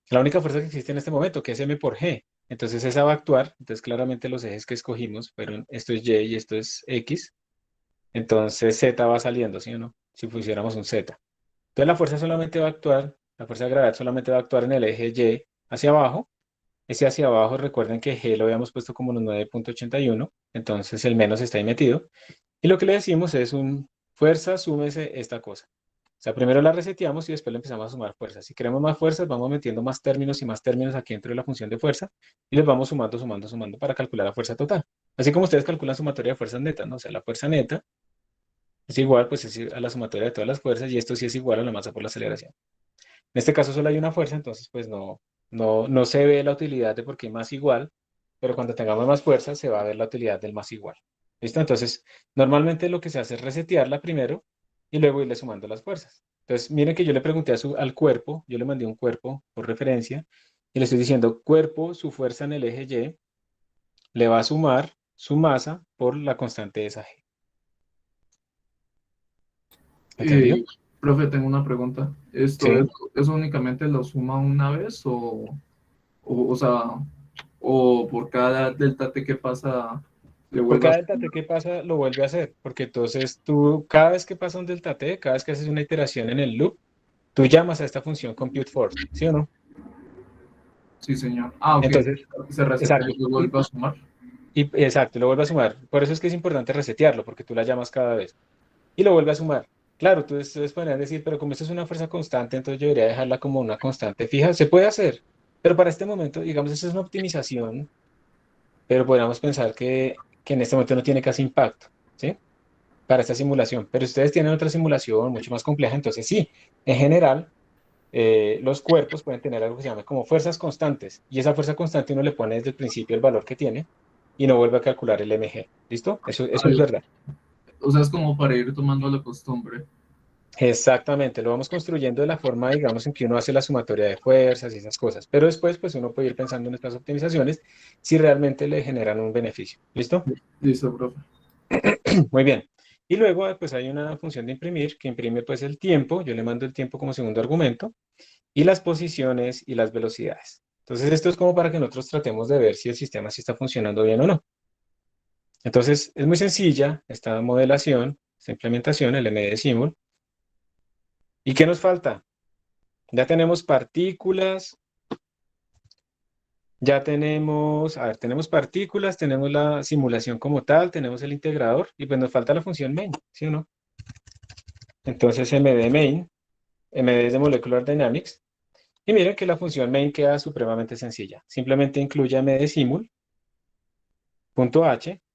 la única fuerza que existe en este momento, que es m por g, entonces esa va a actuar, entonces claramente los ejes que escogimos fueron, esto es y y esto es x, entonces z va saliendo, ¿sí o no? Si pusiéramos un z. Entonces la fuerza solamente va a actuar, la fuerza de gravedad solamente va a actuar en el eje y hacia abajo. Ese hacia abajo, recuerden que G lo habíamos puesto como los 9,81, entonces el menos está ahí metido. Y lo que le decimos es un fuerza, súmese esta cosa. O sea, primero la reseteamos y después le empezamos a sumar fuerzas. Si queremos más fuerzas, vamos metiendo más términos y más términos aquí dentro de la función de fuerza y los vamos sumando, sumando, sumando para calcular la fuerza total. Así como ustedes calculan sumatoria de fuerzas netas, ¿no? O sea, la fuerza neta es igual pues es a la sumatoria de todas las fuerzas y esto sí es igual a la masa por la aceleración. En este caso solo hay una fuerza, entonces pues no se ve la utilidad de por qué más igual, pero cuando tengamos más fuerza se va a ver la utilidad del más igual. ¿Listo? Entonces, normalmente lo que se hace es resetearla primero y luego irle sumando las fuerzas. Entonces, miren que yo le pregunté al cuerpo, yo le mandé un cuerpo por referencia y le estoy diciendo, cuerpo, su fuerza en el eje Y, le va a sumar su masa por la constante de esa G. ¿Entendido? Eh, Profe, tengo una pregunta. ¿Esto Sí. es únicamente lo suma una vez o sea, o por cada delta t que pasa le Por vuelvas? cada delta t que pasa, lo vuelve a hacer, porque entonces tú, cada vez que pasa un delta t, cada vez que haces una iteración en el loop, tú llamas a esta función compute force, ¿sí o no? Sí, señor. Ah, ok. Entonces, Se resetea exacto, y lo vuelve a sumar. exacto, lo vuelve a sumar. Por eso es que es importante resetearlo, porque tú la llamas cada vez y lo vuelve a sumar. Claro, tú ustedes podrían decir, pero como esto es una fuerza constante, entonces yo debería dejarla como una constante fija. Se puede hacer, pero para este momento, digamos, eso es una optimización, pero podríamos pensar que en este momento no tiene casi impacto, ¿sí? Para esta simulación, pero ustedes tienen otra simulación mucho más compleja, entonces sí, en general, los cuerpos pueden tener algo que se llama como fuerzas constantes, y esa fuerza constante uno le pone desde el principio el valor que tiene y no vuelve a calcular el mg, ¿listo? Eso es Ay, verdad. o sea, es como para ir tomando la costumbre. Exactamente, lo vamos construyendo de la forma, digamos, en que uno hace la sumatoria de fuerzas y esas cosas, pero después, pues uno puede ir pensando en estas optimizaciones si realmente le generan un beneficio, ¿listo? Listo, profe. Muy bien. Y luego, pues hay una función de imprimir que imprime pues el tiempo. Yo le mando el tiempo como segundo argumento y las posiciones y las velocidades. Entonces esto es como para que nosotros tratemos de ver si el sistema sí está funcionando bien o no. Entonces es muy sencilla esta modelación, esta implementación, el MD-Simul. ¿Y qué nos falta? Ya tenemos partículas, ya tenemos, a ver, tenemos partículas, tenemos la simulación como tal, tenemos el integrador y pues nos falta la función main, ¿sí o no? Entonces MD main, MD es de Molecular Dynamics. Y miren que la función main queda supremamente sencilla. Simplemente incluye mdsimul.h.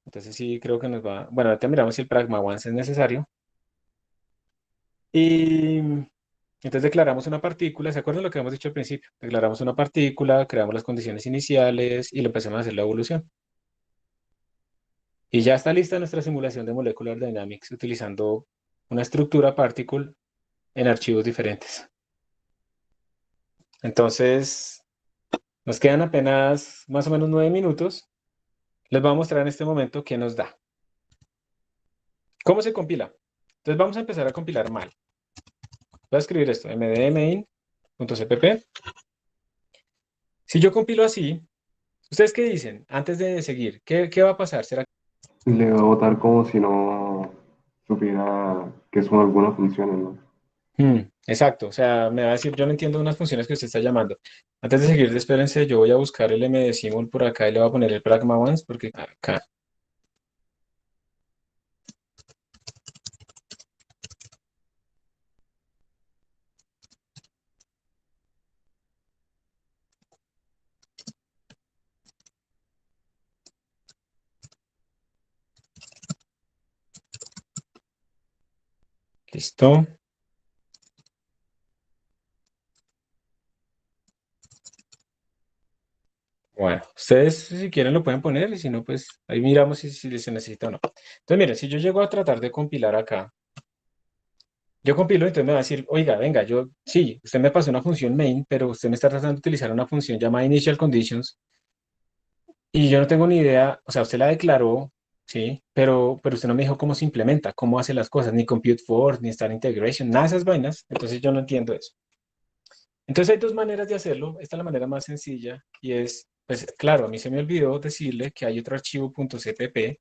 Entonces sí creo que nos va... Bueno, ahorita miramos si el pragma once es necesario. Y entonces declaramos una partícula. ¿Se acuerdan lo que hemos dicho al principio? Declaramos una partícula, creamos las condiciones iniciales y le empezamos a hacer la evolución. Y ya está lista nuestra simulación de Molecular Dynamics utilizando una estructura particle en archivos diferentes. Entonces, nos quedan apenas más o menos 9 minutos. Les voy a mostrar en este momento qué nos da. ¿Cómo se compila? Entonces vamos a empezar a compilar mal. Voy a escribir esto, mdmain.cpp. Si yo compilo así, ¿ustedes qué dicen? Antes de seguir, ¿qué va a pasar? ¿Será Le va a votar como si no supiera que son algunas funciones, ¿no? Exacto, o sea, me va a decir, yo no entiendo unas funciones que usted está llamando. Antes de seguir, espérense, yo voy a buscar el mdsimul por acá y le voy a poner el pragma once porque acá. Listo. Bueno, ustedes si quieren lo pueden poner y si no, pues ahí miramos si se necesita o no. Entonces, miren, si yo llego a tratar de compilar acá, yo compilo, entonces me va a decir, oiga, venga, sí, usted me pasó una función main, pero usted me está tratando de utilizar una función llamada initial conditions y yo no tengo ni idea, o sea, usted la declaró, sí, pero usted no me dijo cómo se implementa, cómo hace las cosas, ni compute force, ni star integration, nada de esas vainas, entonces yo no entiendo eso. Entonces hay dos maneras de hacerlo, esta es la manera más sencilla y es, pues claro, a mí se me olvidó decirle que hay otro archivo .cpp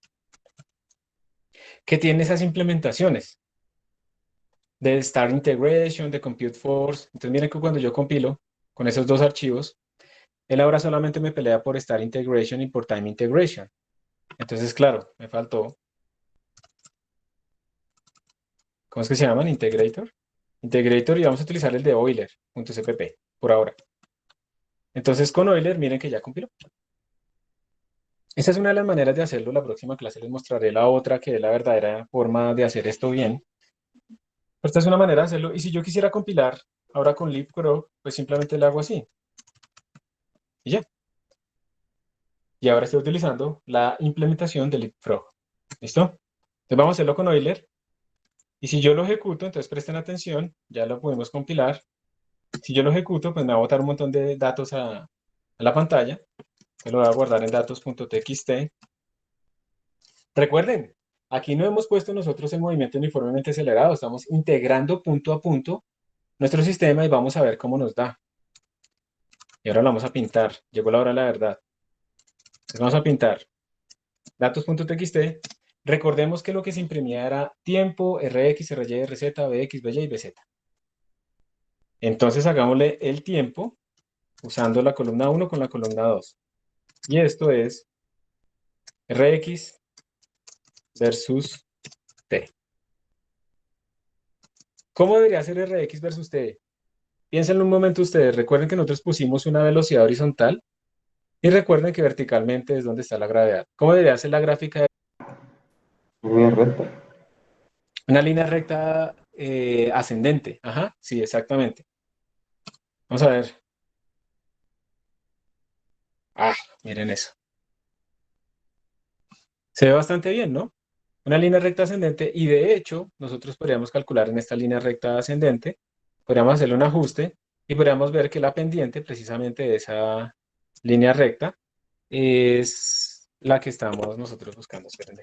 que tiene esas implementaciones de Star Integration, de Compute Force. Entonces miren que cuando yo compilo con esos dos archivos, él ahora solamente me pelea por Star Integration y por Time Integration. Entonces, claro, me faltó. ¿Cómo es que se llaman? Integrator. Integrator y vamos a utilizar el de Euler.cpp por ahora. Entonces con Euler, miren que ya compiló. Esa es una de las maneras de hacerlo. La próxima clase les mostraré la otra, que es la verdadera forma de hacer esto bien. Esta es una manera de hacerlo. Y si yo quisiera compilar ahora con libcurl, pues simplemente le hago así. Y ya. Y ahora estoy utilizando la implementación del leapfrog. ¿Listo? Entonces vamos a hacerlo con Euler. Y si yo lo ejecuto, entonces presten atención, ya lo podemos compilar. Si yo lo ejecuto, pues me va a botar un montón de datos a la pantalla. Me lo voy a guardar en datos.txt. Recuerden, aquí no hemos puesto nosotros el movimiento uniformemente acelerado, estamos integrando punto a punto nuestro sistema y vamos a ver cómo nos da. Y ahora lo vamos a pintar. Llegó la hora de la verdad. Entonces vamos a pintar datos.txt. Recordemos que lo que se imprimía era tiempo, Rx, Ry, Rz, Bx, By y Bz. Entonces hagámosle el tiempo usando la columna 1 con la columna 2. Y esto es Rx versus T. ¿Cómo debería ser Rx versus T? Piensen un momento ustedes. Recuerden que nosotros pusimos una velocidad horizontal y recuerden que verticalmente es donde está la gravedad. ¿Cómo debería ser la gráfica? Línea recta. Una línea recta ascendente. Ajá, sí, exactamente. Vamos a ver. Ah, miren eso. Se ve bastante bien, ¿no? Una línea recta ascendente y de hecho nosotros podríamos calcular en esta línea recta ascendente, podríamos hacerle un ajuste y podríamos ver que la pendiente precisamente de esa línea recta es la que estamos nosotros buscando. Esperen,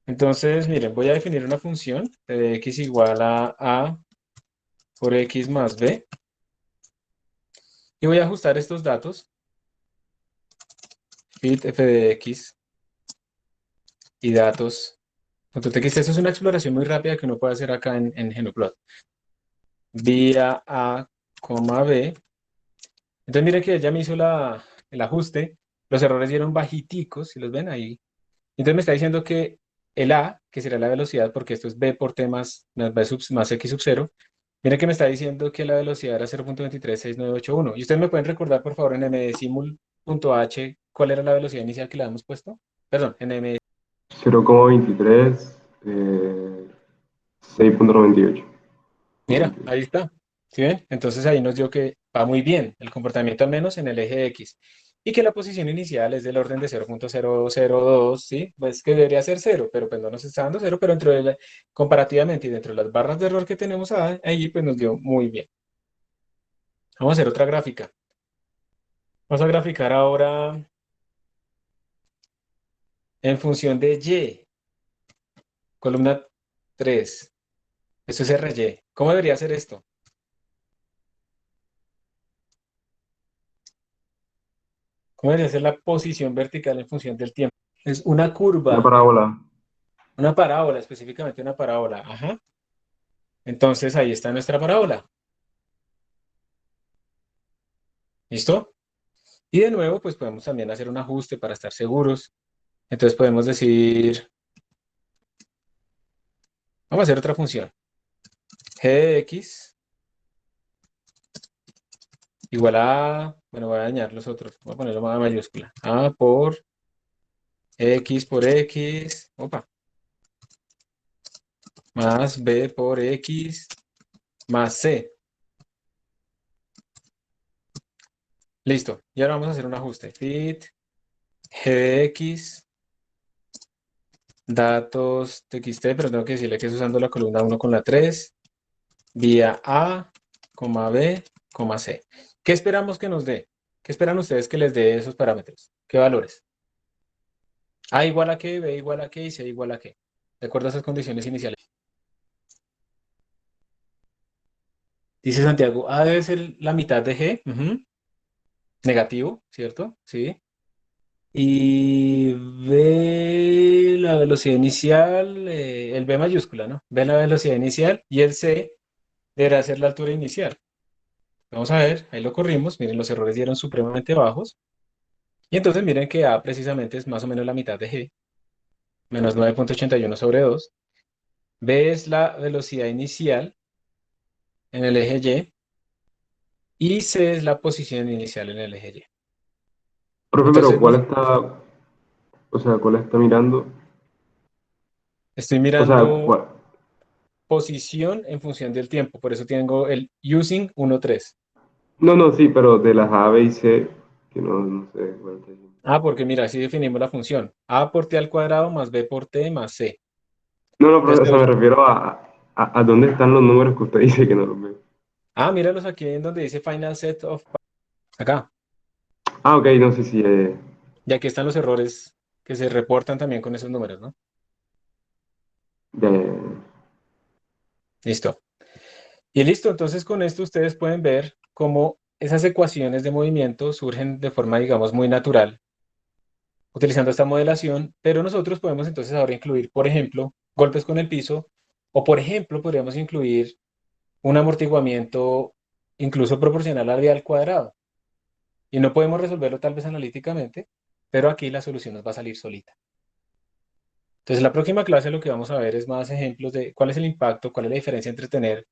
entonces, miren, voy a definir una función de x igual a por x más b. Y voy a ajustar estos datos, fit f de x y datos.txt. Eso es una exploración muy rápida que uno puede hacer acá en Genoplot. Vía A, B. Entonces miren que ya me hizo el ajuste. Los errores dieron bajiticos, si los ven ahí. Entonces me está diciendo que el A, que será la velocidad, porque esto es B por T más X sub 0, miren que me está diciendo que la velocidad era 0.236981. ¿Y ustedes me pueden recordar, por favor, en mdsimul.h cuál era la velocidad inicial que le habíamos puesto? Perdón, en 0,23, 6,98. Mira, ahí está. ¿Sí ven? Entonces ahí nos dio que va muy bien el comportamiento, al menos en el eje X. Y que la posición inicial es del orden de 0.002, ¿sí? Pues que debería ser 0, pero pues no nos está dando 0, pero comparativamente y dentro de las barras de error que tenemos ahí, pues nos dio muy bien. Vamos a hacer otra gráfica. Vamos a graficar ahora en función de Y, columna 3. Esto es RY. ¿Cómo debería ser esto? ¿Cómo debería ser la posición vertical en función del tiempo? Es una Una curva. parábola. Una parábola, específicamente una parábola. Ajá. Entonces ahí está nuestra parábola. ¿Listo? Y de nuevo, pues podemos también hacer un ajuste para estar seguros. Entonces podemos decir, vamos a hacer otra función. G de X igual a, bueno, voy a dañar los otros. Voy a ponerlo más mayúscula. A por X, opa, más B por X más C. Listo. Y ahora vamos a hacer un ajuste. Fit G de X datos txt, pero tengo que decirle que es usando la columna 1 con la 3, vía A, B, C. ¿Qué esperamos que nos dé? ¿Qué esperan ustedes que les dé esos parámetros? ¿Qué valores? A igual a qué, B igual a qué y C igual a qué. De acuerdo a esas condiciones iniciales. Dice Santiago, A debe ser la mitad de G. Negativo, ¿cierto? Sí. Y B, la velocidad inicial, el B mayúscula, ¿no? B la velocidad inicial y el C deberá ser la altura inicial. Vamos a ver, ahí lo corrimos. Miren, los errores dieron supremamente bajos. Y entonces miren que A precisamente es más o menos la mitad de G, menos 9.81 sobre 2. B es la velocidad inicial en el eje Y C es la posición inicial en el eje Y. Profe, pero Entonces, ¿cuál está mirando? estoy O sea, mirando posición en función del tiempo, por eso tengo el using 1.3. no, no, sí, pero de las A, B y C, que no sé cuál está diciendo. Ah, porque mira, así definimos la función. A por T al cuadrado más B por T más C. No, no, profe, Entonces, o sea, me refiero a dónde están los números que usted dice que no los veo. míralos aquí en donde dice Final Set of... Acá. Ah, ok, no sé si... Y aquí están los errores que se reportan también con esos números, ¿no? de- Listo. Y listo, entonces con esto ustedes pueden ver cómo esas ecuaciones de movimiento surgen de forma, digamos, muy natural, utilizando esta modelación, pero nosotros podemos entonces ahora incluir, por ejemplo, golpes con el piso, o por ejemplo, podríamos incluir un amortiguamiento incluso proporcional al al cuadrado. Y no podemos resolverlo tal vez analíticamente, pero aquí la solución nos va a salir solita. Entonces, en la próxima clase lo que vamos a ver es más ejemplos de cuál es el impacto, cuál es la diferencia entre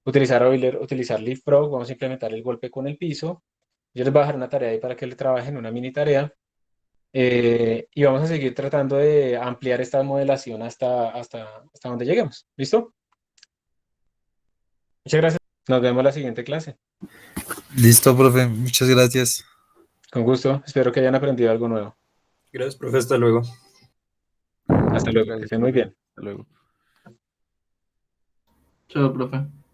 utilizar Euler, utilizar LeapFrog. Vamos a implementar el golpe con el piso. Yo les voy a dejar una tarea ahí para que le trabajen, una mini tarea. Y vamos a seguir tratando de ampliar esta modelación hasta donde lleguemos. ¿Listo? Muchas gracias. Nos vemos en la siguiente clase. Listo, profe, muchas gracias. Con gusto. Espero que hayan aprendido algo nuevo. Gracias, profe. Hasta luego. Hasta luego. Que Gracias, estén muy profe. bien. Hasta luego. Chao, profe.